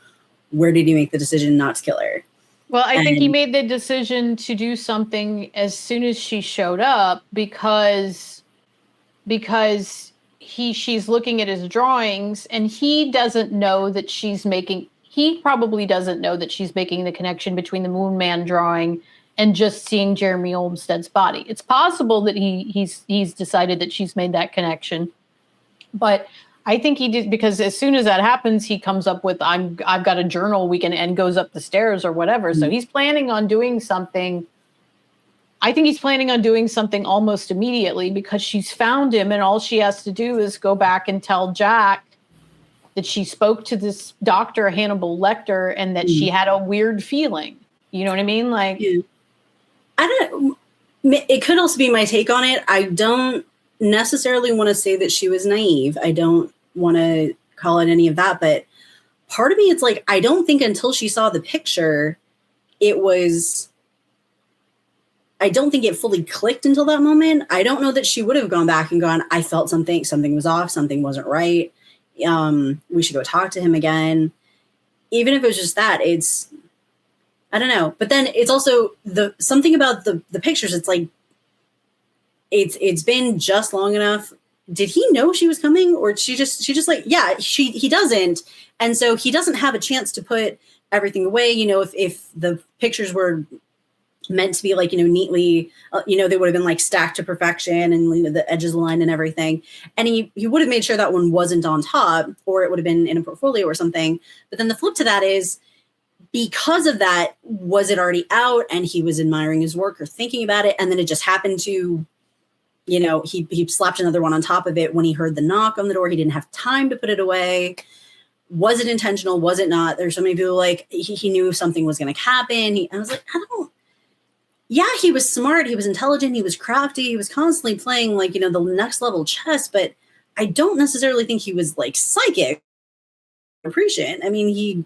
where did he make the decision not to kill her? Well, I think he made the decision to do something as soon as she showed up, because she's looking at his drawings and he doesn't know that he probably doesn't know that she's making the connection between the Moon Man drawing and just seeing Jeremy Olmstead's body. It's possible that he's decided that she's made that connection, but I think he did, because as soon as that happens, he comes up with, I've got a journal and goes up the stairs or whatever. Mm-hmm. So he's planning on doing something. I think he's planning on doing something almost immediately, because she's found him and all she has to do is go back and tell Jack that she spoke to this doctor, Hannibal Lecter, and that she had a weird feeling. You know what I mean? Like, it could also be my take on it. I don't necessarily want to say that she was naive. I don't want to call it any of that, but part of me, it's like, I don't think until she saw the picture, I don't think it fully clicked until that moment. I don't know that she would have gone back and gone, I felt something was off, something wasn't right. We should go talk to him again. Even if it was just that, I don't know. But then it's also something about the pictures. It's like, it's been just long enough. Did he know she was coming, or she just like, yeah, he doesn't. And so he doesn't have a chance to put everything away. You know, if the pictures were meant to be, like, you know, neatly, you know, they would have been like stacked to perfection and, you know, the edges aligned and everything. And he would have made sure that one wasn't on top, or it would have been in a portfolio or something. But then the flip to that is, because of that, was it already out and he was admiring his work or thinking about it, and then it just happened to, you know, he slapped another one on top of it when he heard the knock on the door. He didn't have time to put it away. Was it intentional? Was it not? There's so many people like, he knew something was going to happen. I was like, yeah, he was smart. He was intelligent. He was crafty. He was constantly playing, like, you know, the next level chess, but I don't necessarily think he was, like, psychic or prescient. I mean,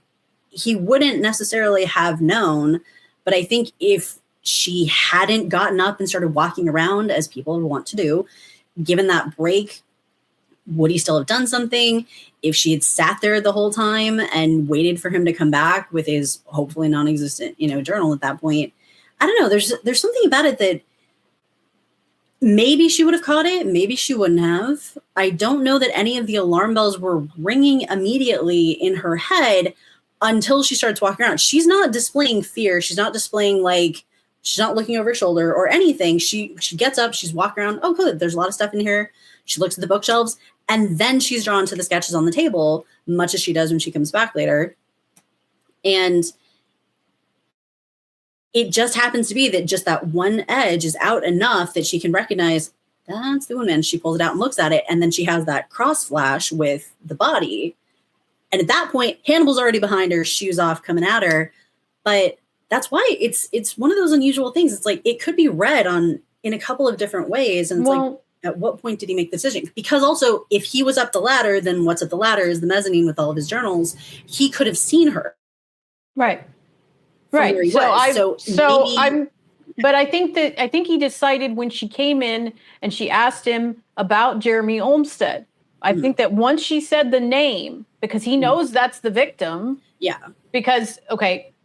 he wouldn't necessarily have known, but I think if she hadn't gotten up and started walking around, as people want to do, given that break, would he still have done something? If she had sat there the whole time and waited for him to come back with his hopefully non-existent, you know, journal at that point, I don't know. There's something about it that maybe she would have caught it. Maybe she wouldn't have. I don't know that any of the alarm bells were ringing immediately in her head until she starts walking around. She's not displaying fear. She's not displaying, like, She's not looking over her shoulder or anything. She gets up, she's walking around. Oh, good. There's a lot of stuff in here. She looks at the bookshelves, and then she's drawn to the sketches on the table, much as she does when she comes back later. And it just happens to be that just that one edge is out enough that she can recognize that's the woman. She pulls it out and looks at it. And then she has that cross flash with the body. And at that point, Hannibal's already behind her, shoes off, coming at her. But that's why it's one of those unusual things. It's like it could be read in a couple of different ways. And it's like, at what point did he make the decision? Because also, if he was up the ladder, then what's up the ladder is the mezzanine with all of his journals. He could have seen her. Right. But I think he decided when she came in and she asked him about Jeremy Olmsted. I think that once she said the name, because he knows that's the victim. Yeah. Because,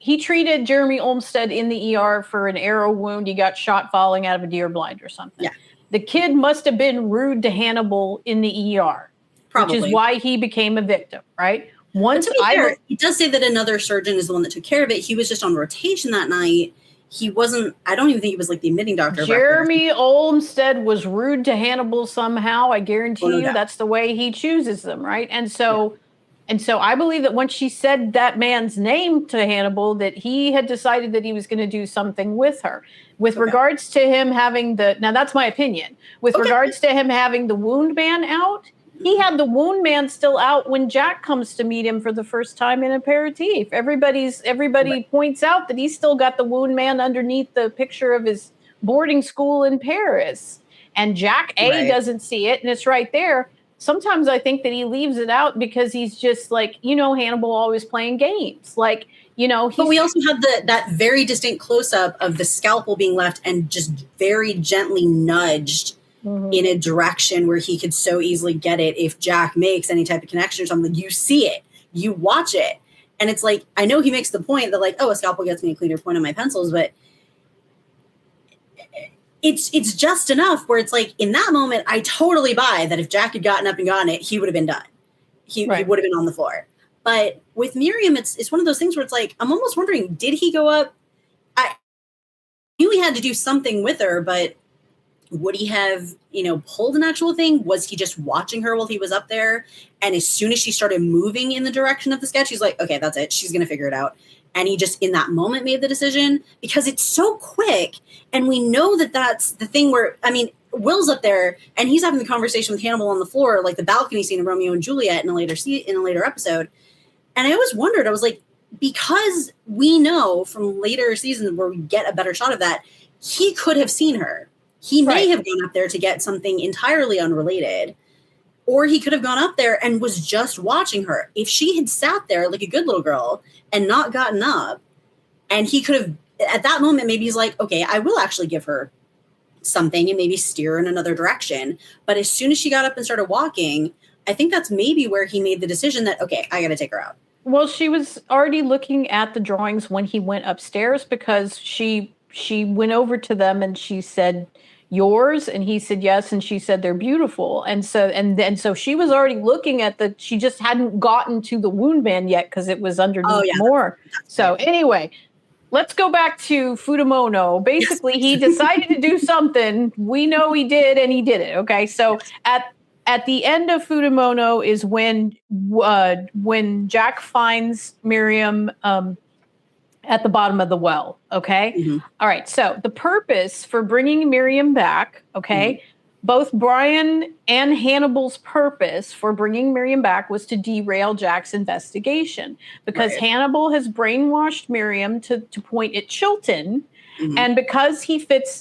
he treated Jeremy Olmsted in the ER for an arrow wound. He got shot falling out of a deer blind or something. Yeah. The kid must have been rude to Hannibal in the ER. Probably. Which is why he became a victim, right? He does say that another surgeon is the one that took care of it. He was just on rotation that night. He wasn't, I don't even think he was like the admitting doctor. Jeremy Olmsted was rude to Hannibal somehow. I guarantee you that's the way he chooses them, right? And so I believe that once she said that man's name to Hannibal, that he had decided that he was going to do something with her. With regards to him having now that's my opinion. With regards to him having the wound man out, he had the wound man still out when Jack comes to meet him for the first time in aperitif. Everybody points out that he's still got the wound man underneath the picture of his boarding school in Paris. And Jack doesn't see it, and it's right there. Sometimes I think that he leaves it out because he's just like, Hannibal always playing games. Like, but we also have that very distinct close-up of the scalpel being left and just very gently nudged in a direction where he could so easily get it if Jack makes any type of connection or something. You see it, you watch it. And it's like, I know he makes the point that like, oh, a scalpel gets me a cleaner point on my pencils, but it's just enough where it's like, in that moment, I totally buy that if Jack had gotten up and gotten it, he would have been done. He would have been on the floor. But with Miriam, it's one of those things where it's like, I'm almost wondering, did he go up? I knew he had to do something with her, but would he have, pulled an actual thing? Was he just watching her while he was up there? And as soon as she started moving in the direction of the sketch, he's like, okay, that's it. She's going to figure it out. And he just in that moment made the decision because it's so quick. And we know that that's the thing where, Will's up there and he's having the conversation with Hannibal on the floor, like the balcony scene of Romeo and Juliet in a later episode. And I always wondered, I was like, because we know from later seasons where we get a better shot of that, he could have seen her. He may have gone up there to get something entirely unrelated, or he could have gone up there and was just watching her. If she had sat there like a good little girl and not gotten up, and he could have, at that moment, maybe he's like, okay, I will actually give her something and maybe steer her in another direction. But as soon as she got up and started walking, I think that's maybe where he made the decision that, okay, I got to take her out. Well, she was already looking at the drawings when he went upstairs because she went over to them and she said, yours? And he said yes, and she said they're beautiful. And so she was already looking at she just hadn't gotten to the wound man yet because it was underneath more. So anyway, let's go back to Fudamono. Basically, he decided to do something. We know he did, and he did it. Okay, so at the end of Fudamono is when Jack finds Miriam at the bottom of the well, okay? Mm-hmm. All right, so the purpose for bringing Miriam back, okay, both Bryan and Hannibal's purpose for bringing Miriam back was to derail Jack's investigation because Hannibal has brainwashed Miriam to point at Chilton, and because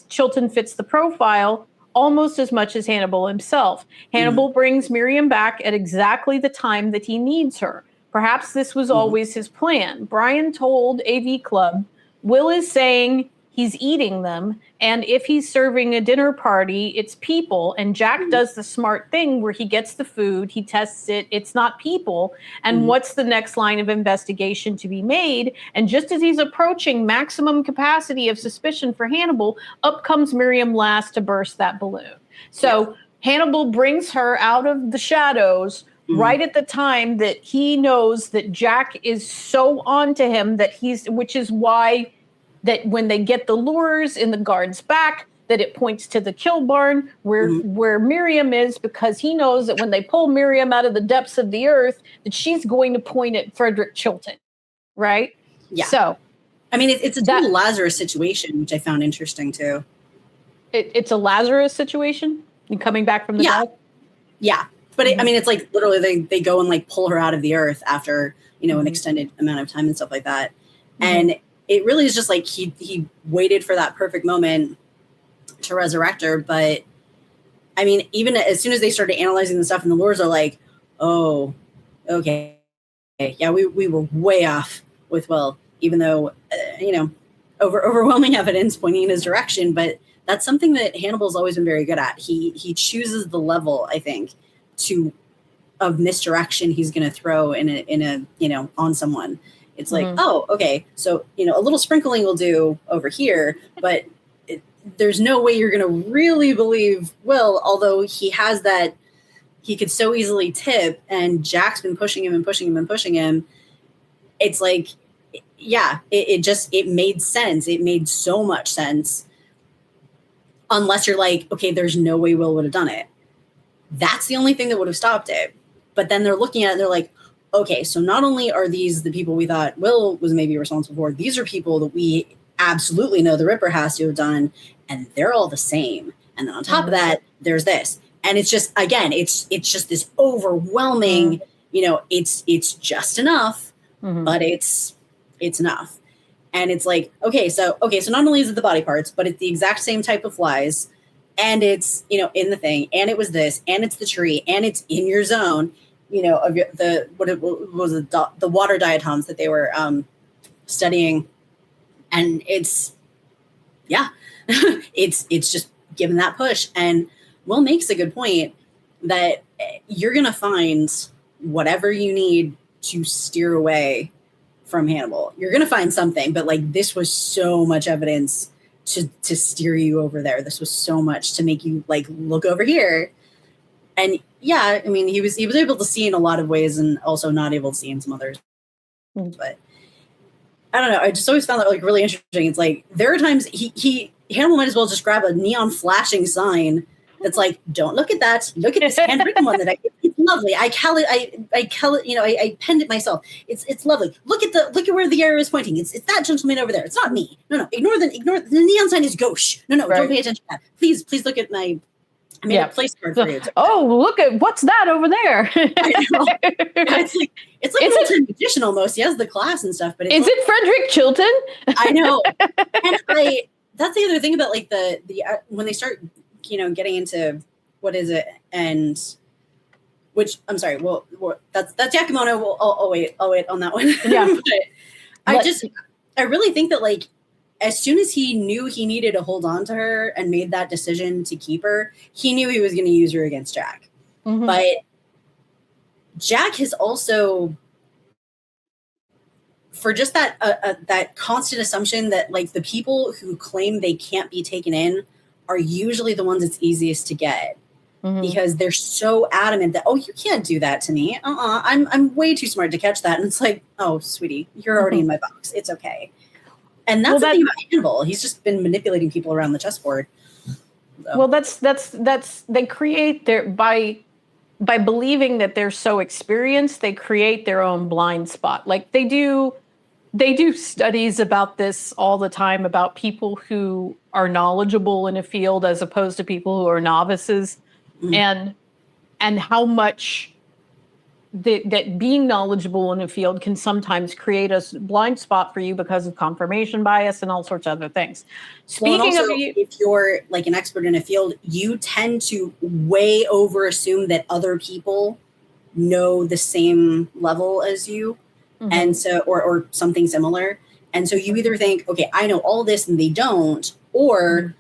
Chilton fits the profile almost as much as Hannibal himself. Hannibal brings Miriam back at exactly the time that he needs her. Perhaps this was always his plan. Bryan told AV Club, Will is saying he's eating them, and if he's serving a dinner party, it's people. And Jack does the smart thing where he gets the food, he tests it, it's not people. And what's the next line of investigation to be made? And just as he's approaching maximum capacity of suspicion for Hannibal, up comes Miriam Lass to burst that balloon. So Hannibal brings her out of the shadows right at the time that he knows that Jack is so on to him that which is why that when they get the lures in the guard's back, that it points to the kill barn where Miriam is, because he knows that when they pull Miriam out of the depths of the earth, that she's going to point at Frederick Chilton, right? Yeah. So, I mean, it's a total Lazarus situation, which I found interesting too. It's a Lazarus situation? You coming back from the death? Yeah. But I mean, it's like literally they go and like pull her out of the earth after, an extended amount of time and stuff like that. And it really is just like he waited for that perfect moment to resurrect her. But I mean, even as soon as they started analyzing the stuff, and the lures are like, oh, okay. Yeah, we were way off with Will, even though, overwhelming evidence pointing in his direction. But that's something that Hannibal's always been very good at. He chooses the level, I think, of misdirection he's going to throw in a on someone. It's like, oh, okay, so a little sprinkling will do over here, but there's no way you're going to really believe Will, although he has that, he could so easily tip, and Jack's been pushing him and pushing him and pushing him. It's like, yeah, it made sense. It made so much sense. Unless you're like, okay, there's no way Will would have done it. That's the only thing that would have stopped it. But then they're looking at it and they're like, okay, so not only are these the people we thought Will was maybe responsible for, these are people that we absolutely know the Ripper has to have done, and they're all the same. And then on top of that, there's this. And it's just, again, it's just this overwhelming, it's just enough, but it's enough. And it's like, okay, so not only is it the body parts, but it's the exact same type of flies, and it's, in the thing, and it was this, and it's the tree, and it's in your zone, of the water diatoms that they were studying. And it's, yeah, it's just given that push. And Will makes a good point that you're going to find whatever you need to steer away from Hannibal. You're going to find something, but like, this was so much evidence to steer you over there. This was so much to make you like look over here. And yeah, I mean, he was able to see in a lot of ways, and also not able to see in some others. But I don't know. I just always found that like really interesting. It's like there are times Hannibal might as well just grab a neon flashing sign that's like, don't look at that. Look at this handwritten one that it's lovely. I penned it myself. It's lovely. Look at where the arrow is pointing. It's that gentleman over there. It's not me. No. Ignore the neon sign is gauche. No. Right. Don't pay attention to that. Please look at my. I made a place card for you. Oh, look at what's that over there? I know. It's like a little magician almost. He has the class and stuff, but is it Frederick Chilton? I know. And that's the other thing about like the when they start, getting into what is it, and which I'm sorry. Well, that's Yakumono. I'll wait on that one. Yeah. But I really think that like, as soon as he knew he needed to hold on to her and made that decision to keep her, he knew he was going to use her against Jack. But Jack has also, for just that constant assumption that like the people who claim they can't be taken in are usually the ones it's easiest to get, because they're so adamant that, oh, you can't do that to me. I'm way too smart to catch that. And it's like, oh, sweetie, you're already in my box. It's okay. And that's the thing about Hannibal. He's just been manipulating people around the chessboard. So. Well, that's they create by believing that they're so experienced, they create their own blind spot. Like they do studies about this all the time, about people who are knowledgeable in a field as opposed to people who are novices, and how much that being knowledgeable in a field can sometimes create a blind spot for you because of confirmation bias and all sorts of other things. Speaking of, if you're like an expert in a field, you tend to way over assume that other people know the same level as you, and so or something similar, and so you either think, okay, I know all this and they don't, or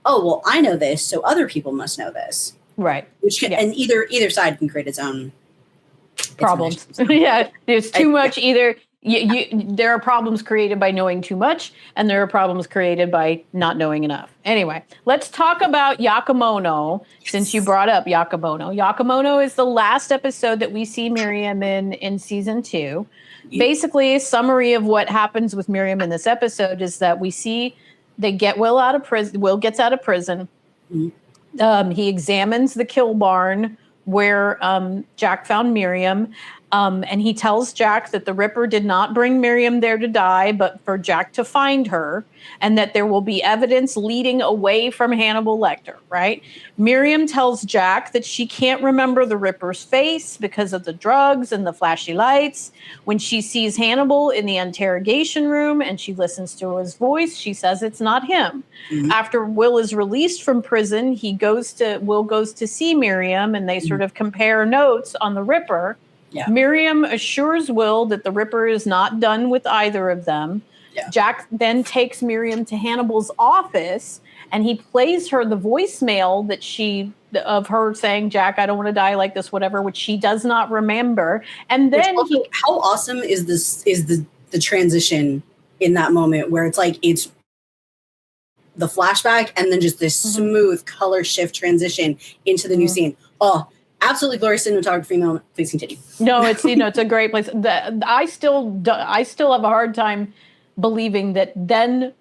oh well, I know this, so other people must know this, right? Which can, and either side can create its own problems. Yeah, there's too much. Either there are problems created by knowing too much, and there are problems created by not knowing enough. Anyway, let's talk about Yakemono, since you brought up Yakemono. Yakemono is the last episode that we see Miriam in season 2. Basically, a summary of what happens with Miriam in this episode is that we see they get Will out of prison. Will gets out of prison. He examines the kill barn where Jack found Miriam. And he tells Jack that the Ripper did not bring Miriam there to die, but for Jack to find her, and that there will be evidence leading away from Hannibal Lecter, right? Miriam tells Jack that she can't remember the Ripper's face because of the drugs and the flashy lights. When she sees Hannibal in the interrogation room and she listens to his voice, she says it's not him. After Will is released from prison, Will goes to see Miriam, and they sort of compare notes on the Ripper. Yeah. Miriam assures Will that the Ripper is not done with either of them. Yeah. Jack then takes Miriam to Hannibal's office, and he plays her the voicemail of her saying, "Jack, I don't want to die like this," whatever, which she does not remember. And then how awesome is this? Is the transition in that moment where it's the flashback and then just this smooth color shift transition into the new scene. Oh. Absolutely glorious cinematography moment. Please continue. No, it's it's a great place. I still have a hard time believing that then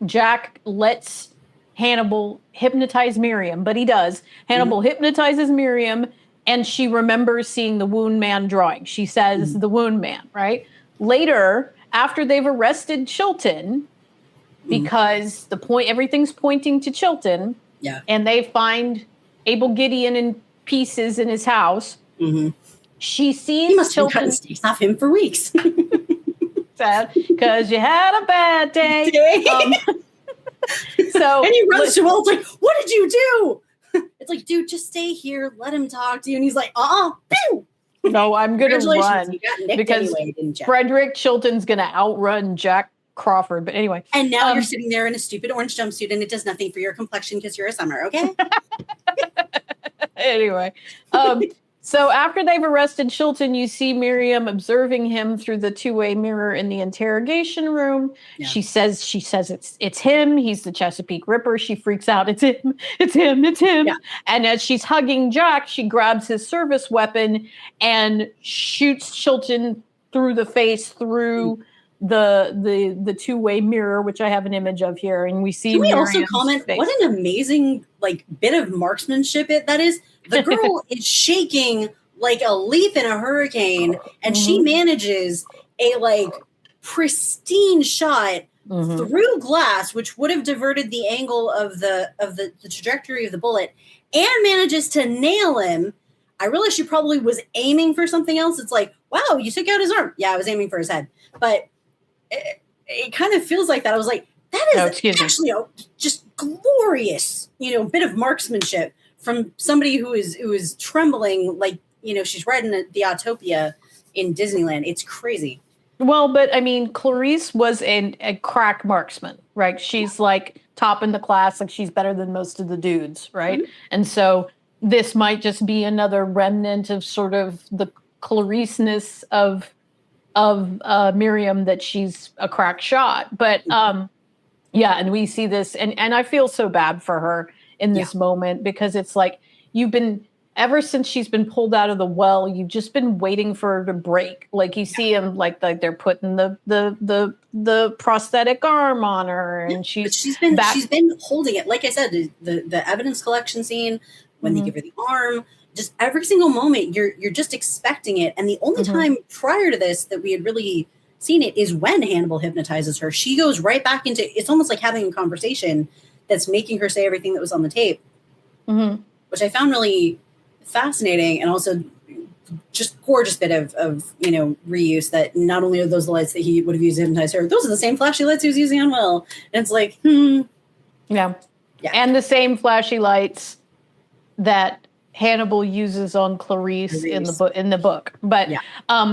Jack lets Hannibal hypnotize Miriam, but he does. Hannibal hypnotizes Miriam, and she remembers seeing the Wound Man drawing. She says the Wound Man, right? Later, after they've arrested Chilton, because everything's pointing to Chilton, and they find Abel Gideon and pieces in his house. She sees he must have been cutting off him for weeks. Sad, because you had a bad day. So and he runs to Will, like, "What did you do?" It's like, dude, just stay here, let him talk to you. And he's like, pew. No, I'm gonna run you got nicked because anyway, didn't you? Frederick Chilton's gonna outrun Jack Crawford. But anyway, and now you're sitting there in a stupid orange jumpsuit, and it does nothing for your complexion because you're a summer, okay? Anyway, so after they've arrested Chilton, you see Miriam observing him through the two-way mirror in the interrogation room. Yeah. She says it's him. He's the Chesapeake Ripper. She freaks out. It's him. It's him. It's him. Yeah. And as she's hugging Jack, she grabs his service weapon and shoots Chilton through the face through the two-way mirror, which I have an image of here, and we see. Can we also comment face. What an amazing bit of marksmanship that is? The girl is shaking like a leaf in a hurricane, and she manages a pristine shot through glass, which would have diverted the angle of the trajectory of the bullet, and manages to nail him. I realize she probably was aiming for something else. It's like, wow, you took out his arm. Yeah, I was aiming for his head, but it kind of feels like that. I was like, that is actually a just glorious, bit of marksmanship from somebody who is trembling like, she's riding the Autopia in Disneyland. It's crazy. Well, but I mean, Clarice was a crack marksman, right? She's top in the class, she's better than most of the dudes, right? And so this might just be another remnant of sort of the Clarice-ness of Miriam, that she's a crack shot. But and we see this, and I feel so bad for her in this moment, because it's you've been, ever since she's been pulled out of the well, you've just been waiting for her to break. You see him they're putting the prosthetic arm on her, and she's been holding it. Like I said, the evidence collection scene when they give her the arm. Just every single moment, you're just expecting it. And the only time prior to this that we had really seen it is when Hannibal hypnotizes her. She goes right back into, it's almost like having a conversation that's making her say everything that was on the tape, which I found really fascinating, and also just gorgeous bit of reuse, that not only are those the lights that he would have used to hypnotize her, those are the same flashy lights he was using on Will. And it's yeah. And the same flashy lights that Hannibal uses on Clarice in the book. But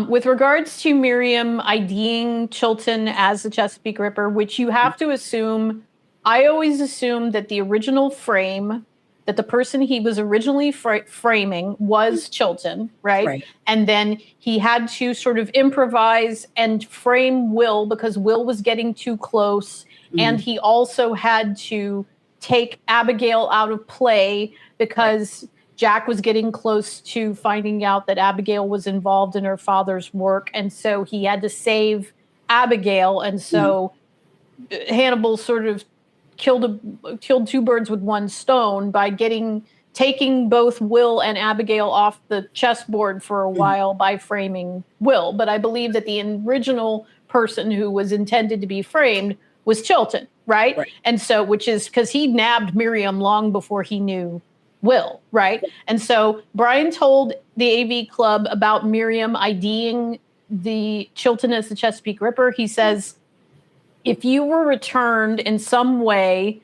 with regards to Miriam IDing Chilton as the Chesapeake Ripper, which you have to assume, I always assume that the original frame that the person he was originally framing was Chilton, right? And then he had to sort of improvise and frame Will because Will was getting too close. And he also had to take Abigail out of play because Jack was getting close to finding out that Abigail was involved in her father's work. And so he had to save Abigail. And so Hannibal sort of killed two birds with one stone by taking both Will and Abigail off the chessboard for a while by framing Will. But I believe that the original person who was intended to be framed was Chilton, right? And so, which is because he nabbed Miriam long before he knew Will, right? And so Bryan told the AV Club about Miriam IDing the Chilton as the Chesapeake Ripper. He says, if you were returned in some way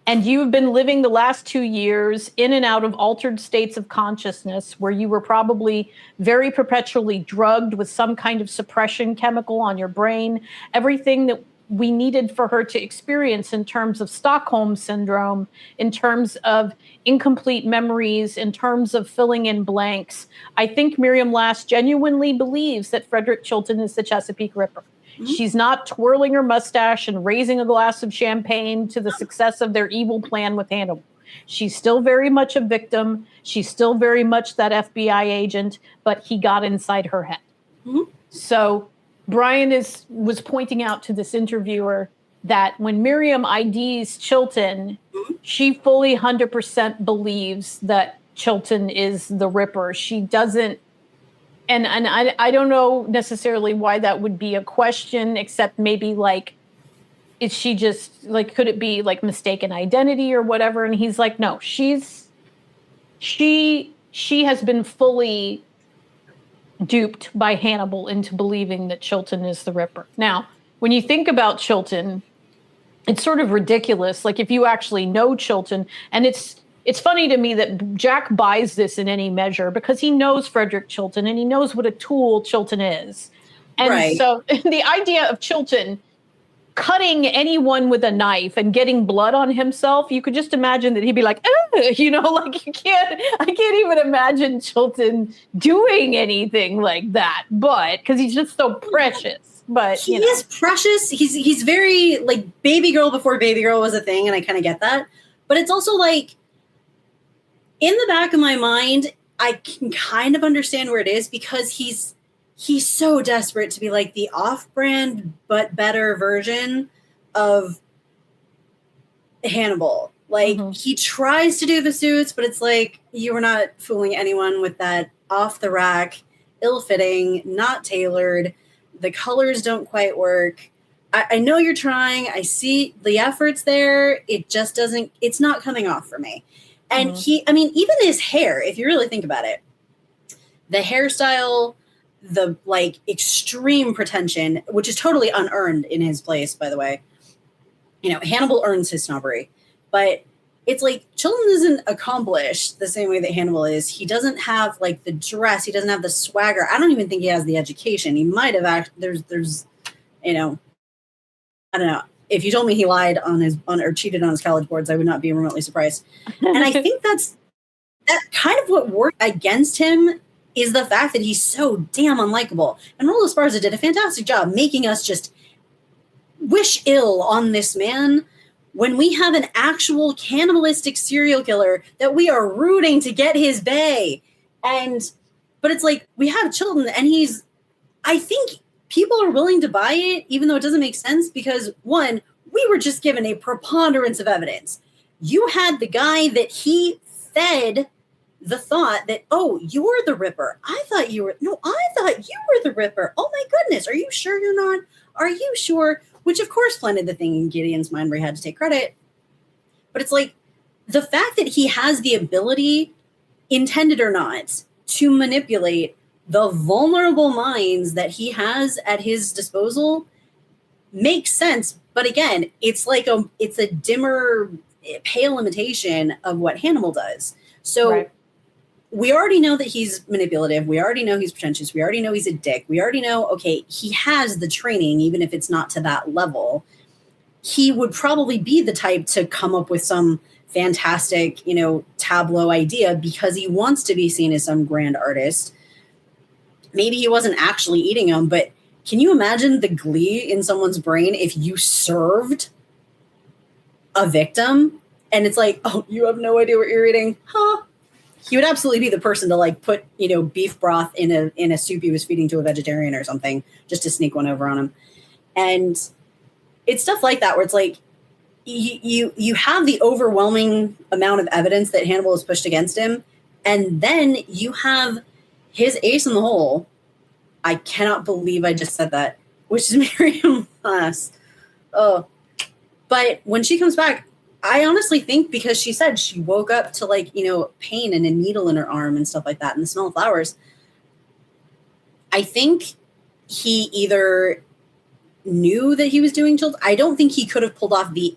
and you've been living the last 2 years in and out of altered states of consciousness where you were probably very perpetually drugged with some kind of suppression chemical on your brain, everything that we needed for her to experience in terms of Stockholm syndrome, in terms of incomplete memories, in terms of filling in blanks. I think Miriam Lass genuinely believes that Frederick Chilton is the Chesapeake Ripper. She's not twirling her mustache and raising a glass of champagne to the success of their evil plan with Hannibal. She's still very much a victim. She's still very much that FBI agent, but he got inside her head. So Bryan was pointing out to this interviewer that when Miriam IDs Chilton, she fully 100% believes that Chilton is the Ripper. She doesn't, and I don't know necessarily why that would be a question, except maybe like, is she just like, could it be like mistaken identity or whatever? And he's like, no, she has been fully duped by Hannibal into believing that Chilton is the Ripper. Now, when you think about Chilton, it's sort of ridiculous. Like if you actually know Chilton, and it's funny to me that Jack buys this in any measure because he knows Frederick Chilton and he knows what a tool Chilton is. And so the idea of Chilton cutting anyone with a knife and getting blood on himself, you could just imagine that he'd be like, like I can't even imagine Chilton doing anything like that, but because he's just so precious. But he is precious. He's very like baby girl before baby girl was a thing, and I kind of get that. But it's also like in the back of my mind, I can kind of understand where it is because he's so desperate to be like the off-brand but better version of Hannibal. Like he tries to do the suits, but it's like you were not fooling anyone with that off-the-rack, ill-fitting, not tailored. The colors don't quite work. I know you're trying. I see the efforts there. It just doesn't, it's not coming off for me. And even his hair, if you really think about it, the hairstyle, the like extreme pretension, which is totally unearned in his place, by the way. Hannibal earns his snobbery, but it's like Chilton isn't accomplished the same way that Hannibal is. He doesn't have like the dress. He doesn't have the swagger. I don't even think he has the education. He might have there's I don't know. If you told me he lied or cheated on his college boards, I would not be remotely surprised. And I think that kind of what worked against him is the fact that he's so damn unlikable. And Raul Esparza did a fantastic job making us just wish ill on this man when we have an actual cannibalistic serial killer that we are rooting to get his bay. But it's like, we have Chilton and I think people are willing to buy it, even though it doesn't make sense because one, we were just given a preponderance of evidence. You had the guy that he fed the thought that, oh, you're the Ripper. I thought you were the Ripper. Oh my goodness. Are you sure you're not? Are you sure? Which of course planted the thing in Gideon's mind where he had to take credit. But it's like the fact that he has the ability, intended or not, to manipulate the vulnerable minds that he has at his disposal makes sense. But again, it's like it's a dimmer, pale imitation of what Hannibal does. So we already know that he's manipulative. We already know he's pretentious. We already know he's a dick. We already know, okay, he has the training, even if it's not to that level. He would probably be the type to come up with some fantastic, tableau idea because he wants to be seen as some grand artist. Maybe he wasn't actually eating them, but can you imagine the glee in someone's brain if you served a victim and it's like, oh, you have no idea what you're eating? Huh? He would absolutely be the person to like put, beef broth in a soup he was feeding to a vegetarian or something just to sneak one over on him. And it's stuff like that where it's like you have the overwhelming amount of evidence that Hannibal has pushed against him, and then you have his ace in the hole. I cannot believe I just said that, which is Miriam Lass. Oh, but when she comes back, I honestly think because she said she woke up to like, pain and a needle in her arm and stuff like that and the smell of flowers. I think he either knew that he was doing children. I don't think he could have pulled off the,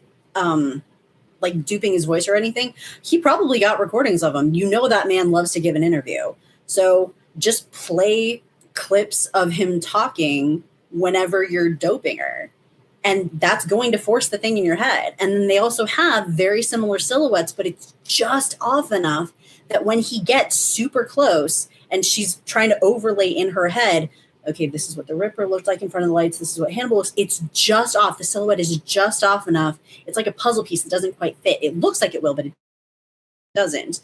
like duping his voice or anything. He probably got recordings of him. That man loves to give an interview. So just play clips of him talking whenever you're doping her. And that's going to force the thing in your head. And then they also have very similar silhouettes, but it's just off enough that when he gets super close and she's trying to overlay in her head, okay, this is what the Ripper looked like in front of the lights. This is what Hannibal looks. It's just off. The silhouette is just off enough. It's like a puzzle piece that doesn't quite fit. It looks like it will, but it doesn't.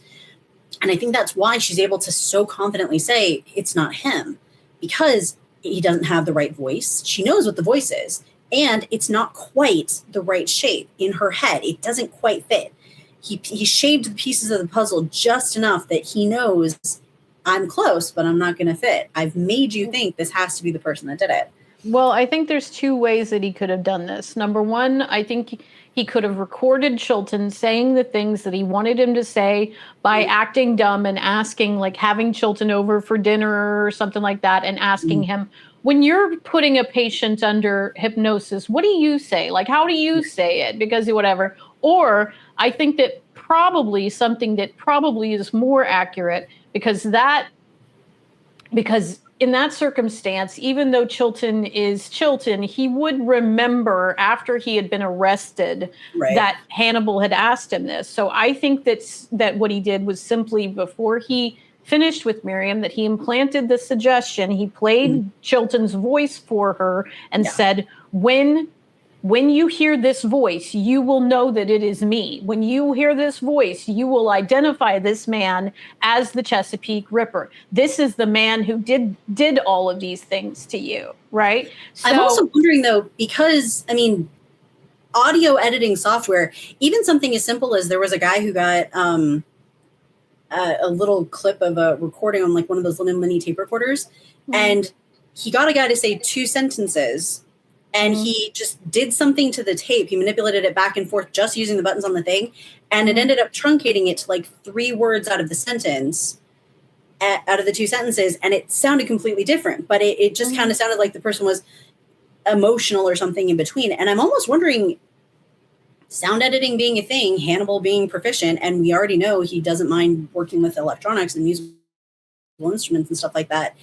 And I think that's why she's able to so confidently say it's not him, because he doesn't have the right voice. She knows what the voice is. And it's not quite the right shape in her head. It doesn't quite fit. He shaved the pieces of the puzzle just enough that he knows I'm close, but I'm not going to fit. I've made you think this has to be the person that did it. Well, I think there's two ways that he could have done this. Number one, I think he could have recorded Chilton saying the things that he wanted him to say by acting dumb and asking, like having Chilton over for dinner or something like that and asking him, when you're putting a patient under hypnosis, what do you say? Like, how do you say it? Because whatever. Or I think that probably something that probably is more accurate because in that circumstance, even though Chilton is Chilton, he would remember after he had been arrested that Hannibal had asked him this. So I think that what he did was simply before he finished with Miriam, that he implanted the suggestion. He played Chilton's voice for her and said, when you hear this voice, you will know that it is me. When you hear this voice, you will identify this man as the Chesapeake Ripper. This is the man who did all of these things to you, right? So, I'm also wondering, though, because, audio editing software, even something as simple as there was a guy who got a little clip of a recording on like one of those little mini tape recorders, and he got a guy to say 2 sentences. And he just did something to the tape. He manipulated it back and forth just using the buttons on the thing. And it ended up truncating it to like 3 words out of the sentence, out of the 2 sentences. And it sounded completely different. But it just kind of sounded like the person was emotional or something in between. And I'm almost wondering, sound editing being a thing, Hannibal being proficient, and we already know he doesn't mind working with electronics and musical instruments and stuff like that.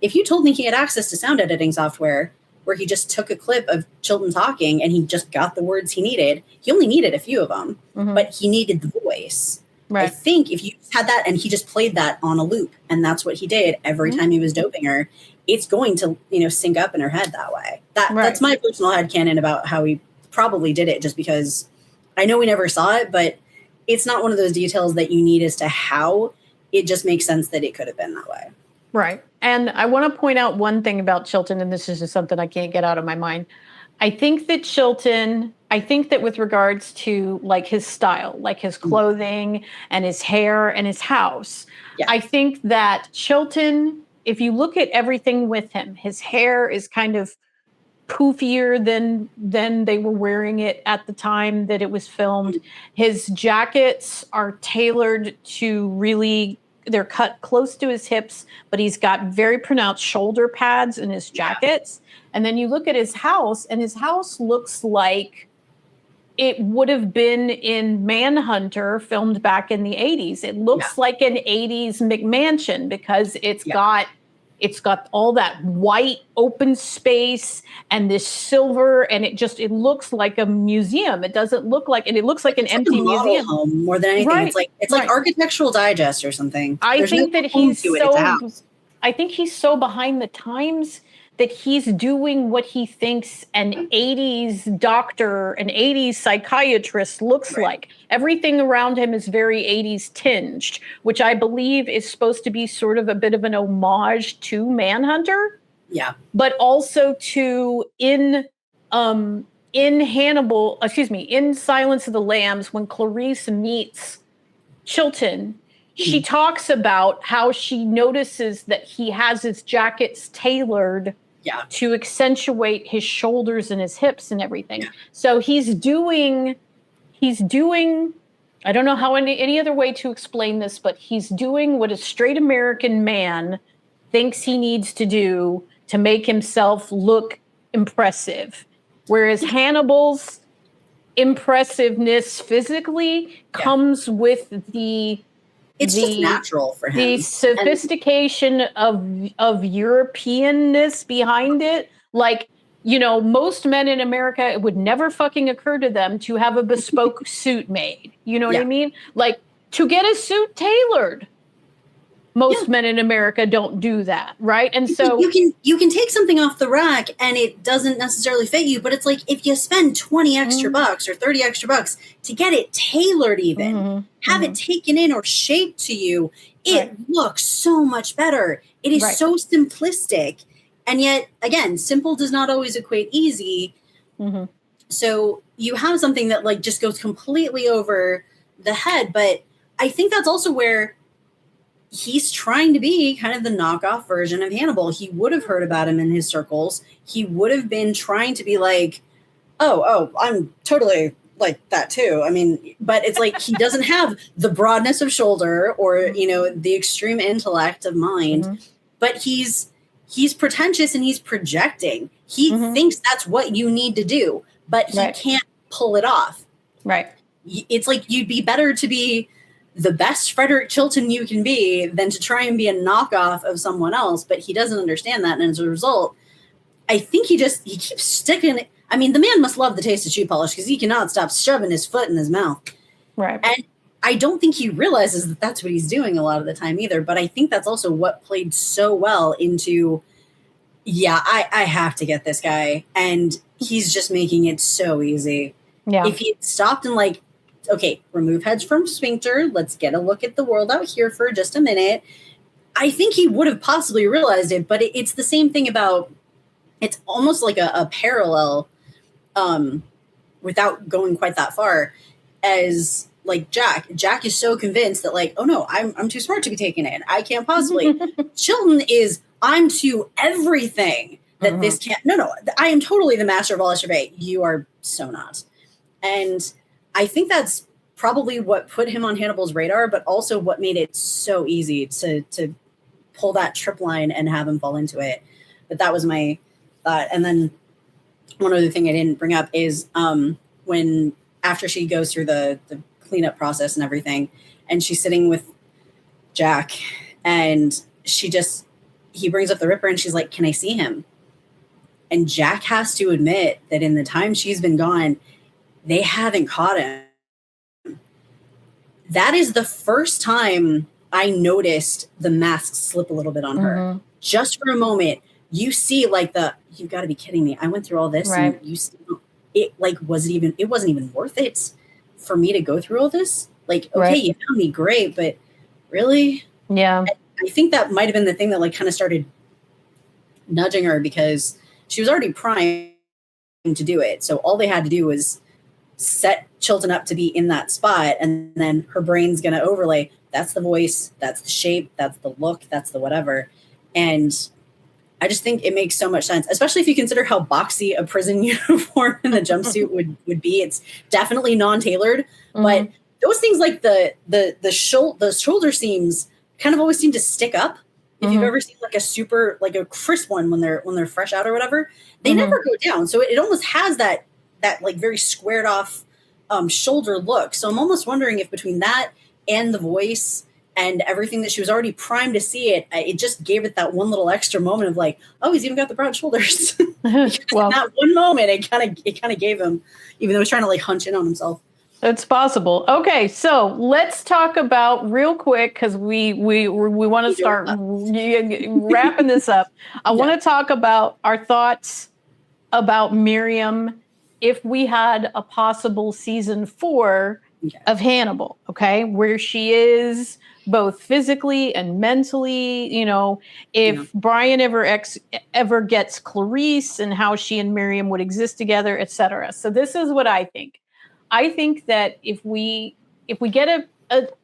If you told me he had access to sound editing software, where he just took a clip of Chilton talking and he just got the words he needed. He only needed a few of them, but he needed the voice. Right. I think if you had that and he just played that on a loop and that's what he did every time he was doping her, it's going to, sync up in her head that way. That's my personal headcanon about how he probably did it, just because I know we never saw it, but it's not one of those details that you need as to how. It just makes sense that it could have been that way. Right. And I want to point out one thing about Chilton, and this is just something I can't get out of my mind. I think that with regards to like his style, like his clothing and his hair and his house, I think that Chilton, if you look at everything with him, his hair is kind of poofier than they were wearing it at the time that it was filmed. His jackets are tailored to really, they're cut close to his hips, but he's got very pronounced shoulder pads in his jackets. And then you look at his house, and his house looks like it would have been in Manhunter, filmed back in the 80s. It looks like an 80s McMansion because it's got It's got all that white open space and this silver, and it looks like a museum. It doesn't look like, and it looks like an empty museum home more than anything. Right. It's like Architectural Digest or something. I think that I think he's so behind the times that he's doing what he thinks an 80s doctor, an 80s psychiatrist looks like. Everything around him is very 80s tinged, which I believe is supposed to be sort of a bit of an homage to Manhunter. Yeah. But also to in Hannibal, in Silence of the Lambs, when Clarice meets Chilton, she talks about how she notices that he has his jackets tailored to accentuate his shoulders and his hips and everything. Yeah. So he's doing, I don't know how any other way to explain this, but he's doing what a straight American man thinks he needs to do to make himself look impressive. Whereas Hannibal's impressiveness physically comes with it's just natural for him. The sophistication of Europeanness behind it. Like, most men in America, it would never fucking occur to them to have a bespoke suit made. You know what I mean? Like, to get a suit tailored. Most men in America don't do that, right? And so you can take something off the rack and it doesn't necessarily fit you, but it's like if you spend 20 extra bucks or 30 extra bucks to get it tailored, even have it taken in or shaped to you, it looks so much better. It is so simplistic, and yet again, simple does not always equate easy. So you have something that like just goes completely over the head, but I think that's also where he's trying to be kind of the knockoff version of Hannibal. He would have heard about him in his circles. He would have been trying to be like, oh, I'm totally like that too. I mean, but it's like he doesn't have the broadness of shoulder or, the extreme intellect of mind, but he's pretentious and he's projecting. He thinks that's what you need to do, but he can't pull it off. Right. It's like you'd be better to be the best Frederick Chilton you can be than to try and be a knockoff of someone else, but he doesn't understand that. And as a result, I think he keeps sticking it. I mean, the man must love the taste of shoe polish because he cannot stop shoving his foot in his mouth. Right. And I don't think he realizes that that's what he's doing a lot of the time either. But I think that's also what played so well into, I have to get this guy. And he's just making it so easy. Yeah. If he had stopped and like, okay, remove heads from sphincter. Let's get a look at the world out here for just a minute. I think he would have possibly realized it, but it's the same thing about, it's almost like a parallel without going quite that far as like Jack. Jack is so convinced that like, oh no, I'm too smart to be taken in. I can't possibly. Chilton is, I'm to everything that this can't. No, I am totally the master of all yesterday. You are so not. And I think that's probably what put him on Hannibal's radar, but also what made it so easy to pull that trip line and have him fall into it. But that was my thought. And then one other thing I didn't bring up is when after she goes through the cleanup process and everything, and she's sitting with Jack, and he brings up the Ripper, and she's like, "Can I see him?" And Jack has to admit that in the time she's been gone, they haven't caught him. That is the first time I noticed the mask slip a little bit on her. Just for a moment, you see like you got to be kidding me. I went through all this and you see it like, it wasn't even worth it for me to go through all this. Like, okay, you found me, great, but really? Yeah. I think that might've been the thing that like kind of started nudging her because she was already primed to do it. So all they had to do was set Chilton up to be in that spot, and then her brain's going to overlay. That's the voice, that's the shape, that's the look, that's the whatever. And I just think it makes so much sense, especially if you consider how boxy a prison uniform and the jumpsuit would be. It's definitely non-tailored, but those things like the shoulder seams kind of always seem to stick up. If you've ever seen like a super, like a crisp one when they're fresh out or whatever, they never go down. So it almost has that like very squared off shoulder look. So I'm almost wondering if between that and the voice and everything that she was already primed to see it just gave it that one little extra moment of like, oh, he's even got the broad shoulders. Well, in that one moment, it kind of gave him, even though he's trying to like hunch in on himself. It's possible. Okay, so let's talk about real quick, because we want to start wrapping this up. I want to talk about our thoughts about Miriam if we had a possible season 4 of Hannibal, okay, where she is both physically and mentally, if Bryan ever gets Clarice and how she and Miriam would exist together, etc. So this is what I think. I think that if we get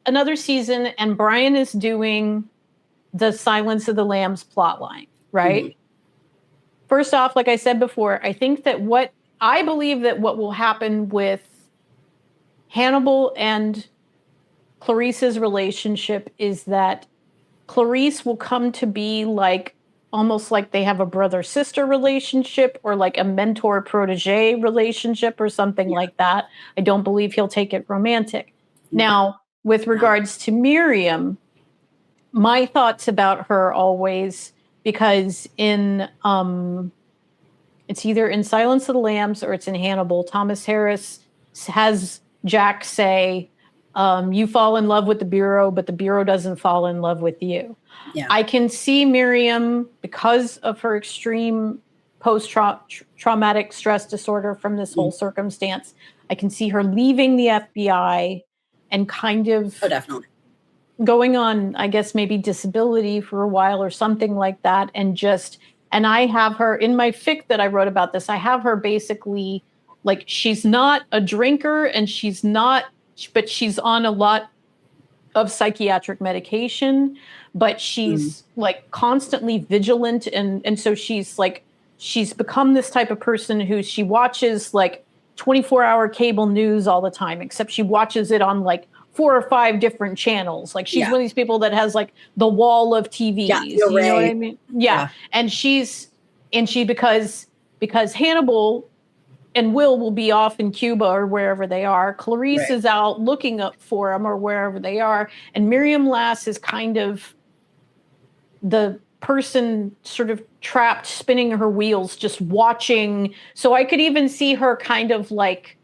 another season and Bryan is doing the Silence of the Lambs plotline, right? Mm-hmm. First off, like I said before, I think that what will happen with Hannibal and Clarice's relationship is that Clarice will come to be like almost like they have a brother-sister relationship or like a mentor-protege relationship or something like that. I don't believe he'll take it romantic. Now, with regards to Miriam, my thoughts about her always, because in it's either in Silence of the Lambs or it's in Hannibal, Thomas Harris has Jack say, you fall in love with the Bureau, but the Bureau doesn't fall in love with you. Yeah. I can see Miriam, because of her extreme post-traumatic stress disorder from this whole circumstance, I can see her leaving the FBI and kind of definitely going on, I guess, maybe disability for a while or something like that. And I have her in my fic that I wrote about this. I have her basically like, she's not a drinker but she's on a lot of psychiatric medication, but she's like constantly vigilant. And so she's become this type of person who she watches like 24-hour cable news all the time, except she watches it on like 4 or 5 different channels. Like she's one of these people that has like the wall of TVs. Yeah, you know what I mean? Yeah. And because Hannibal and Will be off in Cuba or wherever they are. Clarice is out looking up for him or wherever they are. And Miriam Lass is kind of the person sort of trapped, spinning her wheels, just watching. So I could even see her kind of like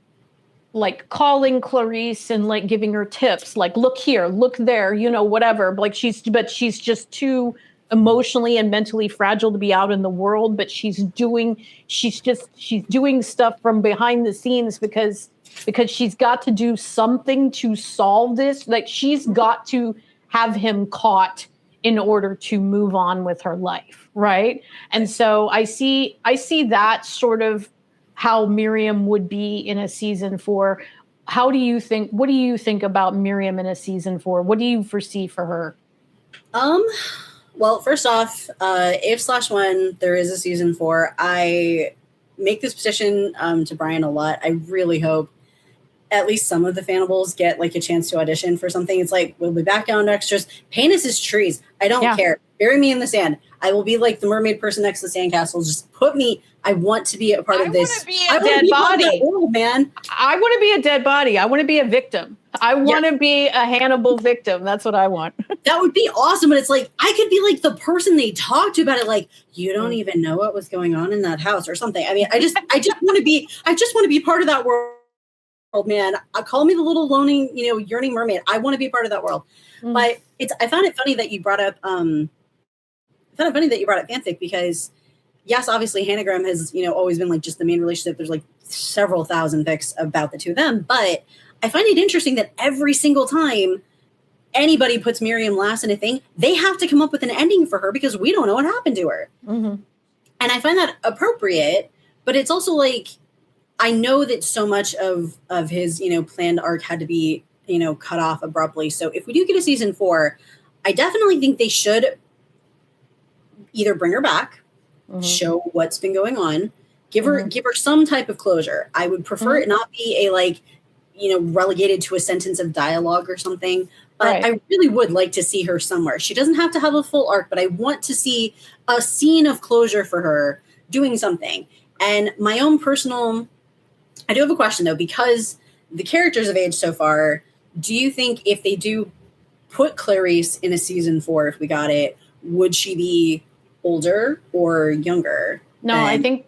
calling Clarice and like giving her tips, like, look here, look there, whatever. Like she's just too emotionally and mentally fragile to be out in the world, but she's doing stuff from behind the scenes because she's got to do something to solve this. Like she's got to have him caught in order to move on with her life, right? And so I see that sort of how Miriam would be in a season 4. What do you think about Miriam in a season 4? What do you foresee for her? Well, first off, if/when there is a season 4, I make this petition to Bryan a lot. I really hope at least some of the Fannibals get like a chance to audition for something. It's like, we'll be background extras. Paint us as trees. I don't care. Bury me in the sand. I will be like the mermaid person next to the sandcastle. Just put me. I want to be a part of this. I want to be a dead body. World, man. I want to be a dead body. I want to be a victim. I want to be a Hannibal victim. That's what I want. That would be awesome. But it's like, I could be like the person they talked to about it. Like, you don't even know what was going on in that house or something. I mean, I just want to be part of that world, man. Call me the little loning, yearning mermaid. I want to be a part of that world. But I found it funny that you brought up, fanfic because yes, obviously Hanagram has, always been like just the main relationship. There's like several thousand fics about the two of them, but I find it interesting that every single time anybody puts Miriam Lass in a thing, they have to come up with an ending for her because we don't know what happened to her. Mm-hmm. And I find that appropriate, but it's also like, I know that so much of his, planned arc had to be, cut off abruptly. So if we do get a season 4, I definitely think they should either bring her back, show what's been going on, give her some type of closure. I would prefer it not be a relegated to a sentence of dialogue or something. But I really would like to see her somewhere. She doesn't have to have a full arc, but I want to see a scene of closure for her doing something. And my own personal, I do have a question though, because the characters have aged so far. Do you think if they do put Clarice in a season 4 if we got it, would she be older or younger? No, I think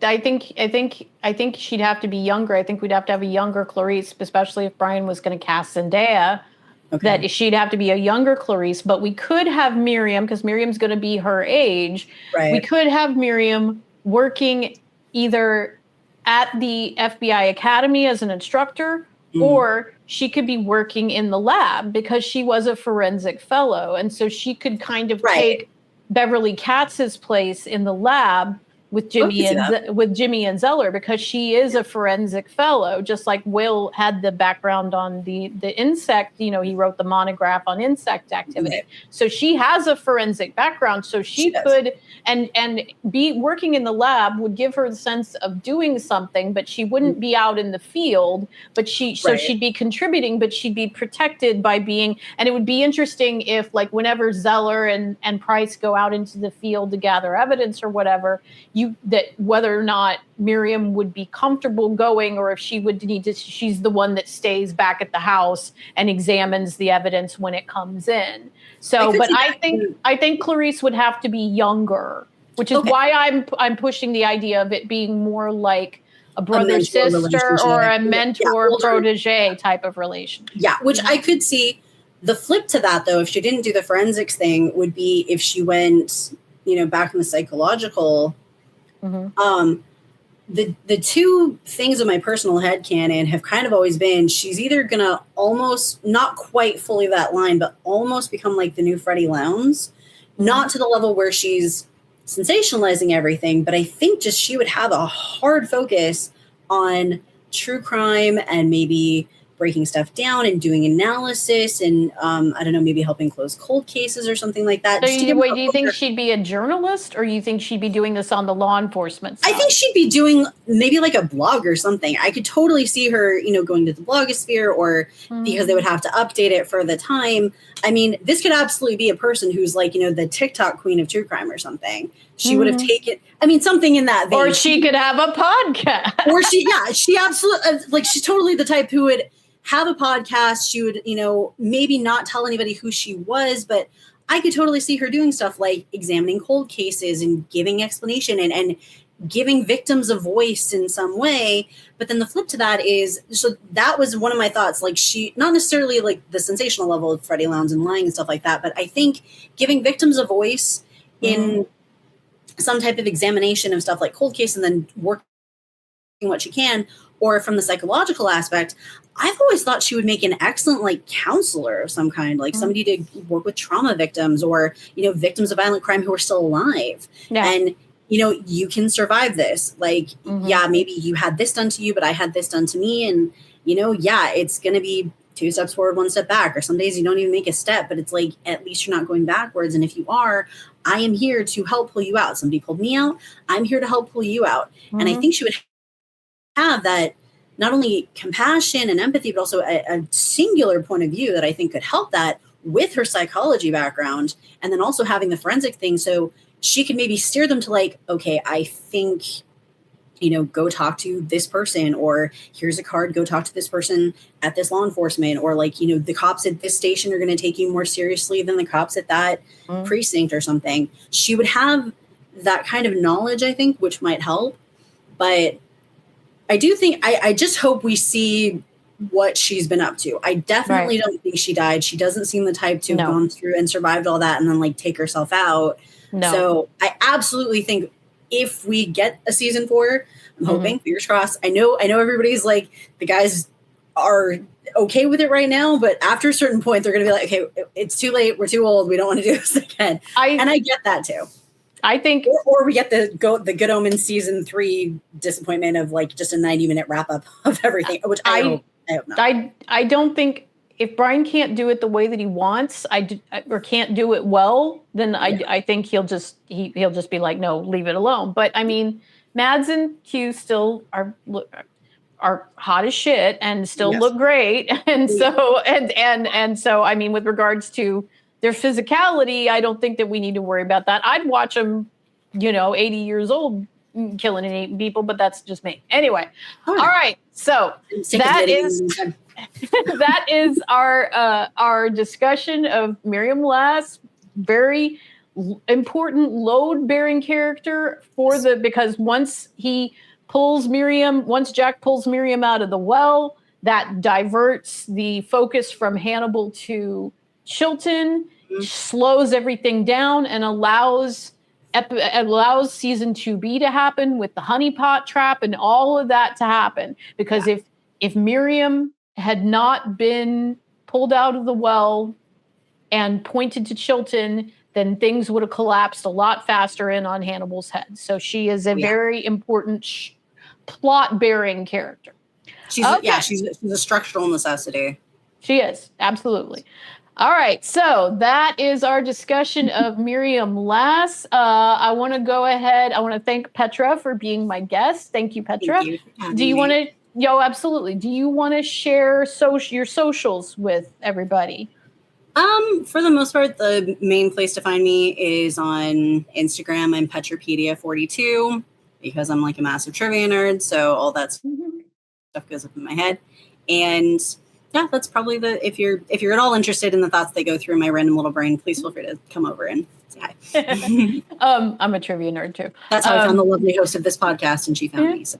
she'd have to be younger. I think we'd have to have a younger Clarice, especially if Bryan was going to cast Zendaya. Okay. That she'd have to be a younger Clarice, but we could have Miriam, because Miriam's going to be her age. Right. We could have Miriam working either at the FBI Academy as an instructor, or she could be working in the lab because she was a forensic fellow. And so she could kind of take Beverly Katz's place in the lab with Jimmy and Zeller, because she is a forensic fellow, just like Will had the background on the insect, he wrote the monograph on insect activity. Right. So she has a forensic background. So she could, and be working in the lab would give her the sense of doing something, but she wouldn't be out in the field, but so she'd be contributing, but she'd be protected by being, and it would be interesting if, like, whenever Zeller and Price go out into the field to gather evidence or whatever, that whether or not Miriam would be comfortable going, or if she would need to, she's the one that stays back at the house and examines the evidence when it comes in. So, but I think Clarice would have to be younger, which is why I'm pushing the idea of it being more like a brother sister or a mentor protege type of relationship. Yeah, which I could see. The flip to that, though, if she didn't do the forensics thing, would be if she went, back in the psychological. Mm-hmm. The two things in my personal headcanon have kind of always been, she's either gonna almost, not quite fully that line, but almost become like the new Freddie Lowndes, not to the level where she's sensationalizing everything, but I think just she would have a hard focus on true crime and maybe breaking stuff down and doing analysis and I don't know, maybe helping close cold cases or something like that. So do you think she'd be a journalist, or you think she'd be doing this on the law enforcement side? I think she'd be doing maybe like a blog or something. I could totally see her, going to the blogosphere, or because they would have to update it for the time. I mean, this could absolutely be a person who's like, the TikTok queen of true crime or something. She would have taken, something in that vein. Or she could have a podcast. Or she absolutely, she's totally the type who would have a podcast. She would, maybe not tell anybody who she was, but I could totally see her doing stuff like examining cold cases and giving explanation and giving victims a voice in some way. But then the flip to that is, so that was one of my thoughts, like she, not necessarily like the sensational level of Freddie Lowndes and lying and stuff like that, but I think giving victims a voice in some type of examination of stuff like cold case, and then working what she can, or from the psychological aspect, I've always thought she would make an excellent like counselor of some kind, like somebody to work with trauma victims or, victims of violent crime who are still alive. Yeah. And, you can survive this. Like, maybe you had this done to you, but I had this done to me. And, it's going to be 2 steps forward, 1 step back. Or some days you don't even make a step, but it's like, at least you're not going backwards. And if you are, I am here to help pull you out. Somebody pulled me out. I'm here to help pull you out. And I think she would have that, not only compassion and empathy, but also a singular point of view that I think could help that with her psychology background. And then also having the forensic thing. So she could maybe steer them to like, okay, I think, go talk to this person, or here's a card, go talk to this person at this law enforcement, or like, the cops at this station are going to take you more seriously than the cops at that precinct or something. She would have that kind of knowledge, I think, which might help. But I do think, I just hope we see what she's been up to. I definitely don't think she died. She doesn't seem the type to have gone through and survived all that and then like take herself out. No. So I absolutely think if we get a season 4, I'm hoping, fingers crossed. I know everybody's like, the guys are okay with it right now, but after a certain point, they're going to be like, okay, it's too late. We're too old. We don't want to do this again. And I get that too. I think, or we get the Good Omens season 3 disappointment of like just a 90-minute wrap up of everything, which I hope not. I don't think, if Bryan can't do it the way that he wants, or can't do it well, then I think he'll just be like, no, leave it alone. But I mean, Mads and Q still are hot as shit and still look great, and so and so I mean, with regards to their physicality, I don't think that we need to worry about that. I'd watch them, 80 years old, killing and eating people, but that's just me. Anyway, all right. So that is our discussion of Miriam Lass, very important load-bearing character because once Jack pulls Miriam out of the well, that diverts the focus from Hannibal to Chilton, slows everything down, and allows season 2B to happen with the honeypot trap and all of that to happen. Because if Miriam had not been pulled out of the well and pointed to Chilton, then things would have collapsed a lot faster in on Hannibal's head. So she is a very important plot-bearing character. She's a structural necessity. She is, absolutely. All right, so that is our discussion of Miriam Lass. I want to go ahead. I want to thank Petra for being my guest. Thank you, Petra. Thank you. Do you want to? Absolutely. Do you want to share your socials with everybody? For the most part, the main place to find me is on Instagram. I'm Petrapedia42 because I'm like a massive trivia nerd. So all that stuff goes up in my head. And yeah, that's probably if you're at all interested in the thoughts that go through my random little brain, please feel free to come over and say hi. I'm a trivia nerd too. That's how I found the lovely host of this podcast, and she found me. So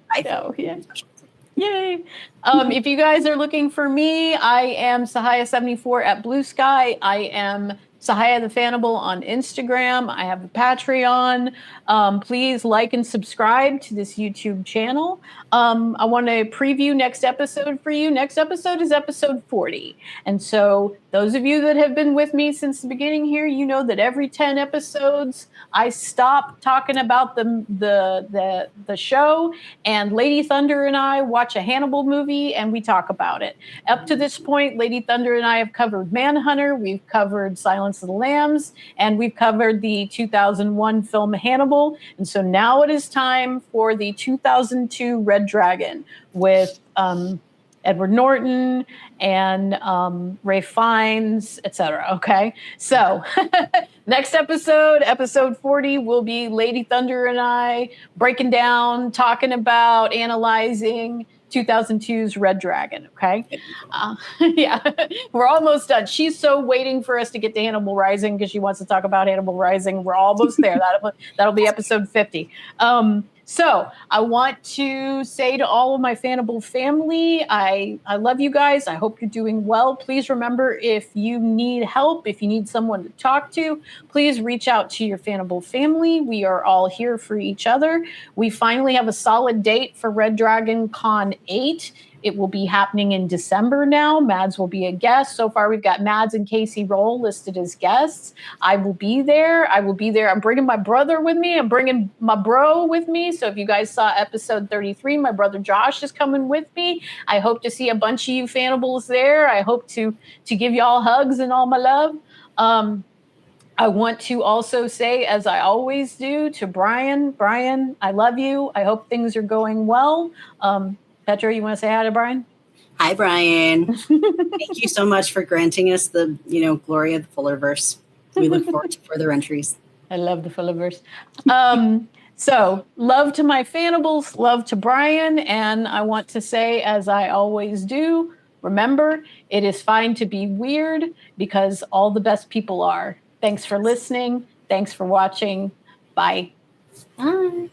Yay. If you guys are looking for me, I am Sahaya74 at Blue Sky. I am Sahaya the Hannibal on Instagram. I have a Patreon. Please like and subscribe to this YouTube channel. I want to preview next episode for you. Next episode is episode 40. And so those of you that have been with me since the beginning here, you know that every 10 episodes, I stop talking about the show, and Lady Thunder and I watch a Hannibal movie and we talk about it. Up to this point, Lady Thunder and I have covered Manhunter, we've covered Silence of the Lambs, and we've covered the 2001 film Hannibal. And so now it is time for the 2002 Red Dragon with Edward Norton and Ray Fiennes, etc. Okay, so next episode 40, will be Lady Thunder and I breaking down, talking about, analyzing 2002's Red Dragon. Okay, we're almost done. She's so waiting for us to get to Hannibal Rising because she wants to talk about Hannibal Rising. We're almost there. That'll be episode 50. So I want to say to all of my Hannibal family, I love you guys. I hope you're doing well. Please remember, if you need help, if you need someone to talk to, please reach out to your Hannibal family. We are all here for each other. We finally have a solid date for Red Dragon Con 8. It will be happening in December now. Mads will be a guest. So far, we've got Mads and Casey Roll listed as guests. I will be there. I'm bringing my brother with me. I'm bringing my bro with me. So if you guys saw episode 33, my brother Josh is coming with me. I hope to see a bunch of you Hannibals there. I hope to give y'all hugs and all my love. I want to also say, as I always do, to Brian, I love you. I hope things are going well. Petra, you want to say hi to Brian? Hi, Brian. Thank you so much for granting us the, glory of the Fullerverse. We look forward to further entries. I love the Fullerverse. So love to my Hannibals, love to Brian. And I want to say, as I always do, remember, it is fine to be weird because all the best people are. Thanks for listening. Thanks for watching. Bye. Bye.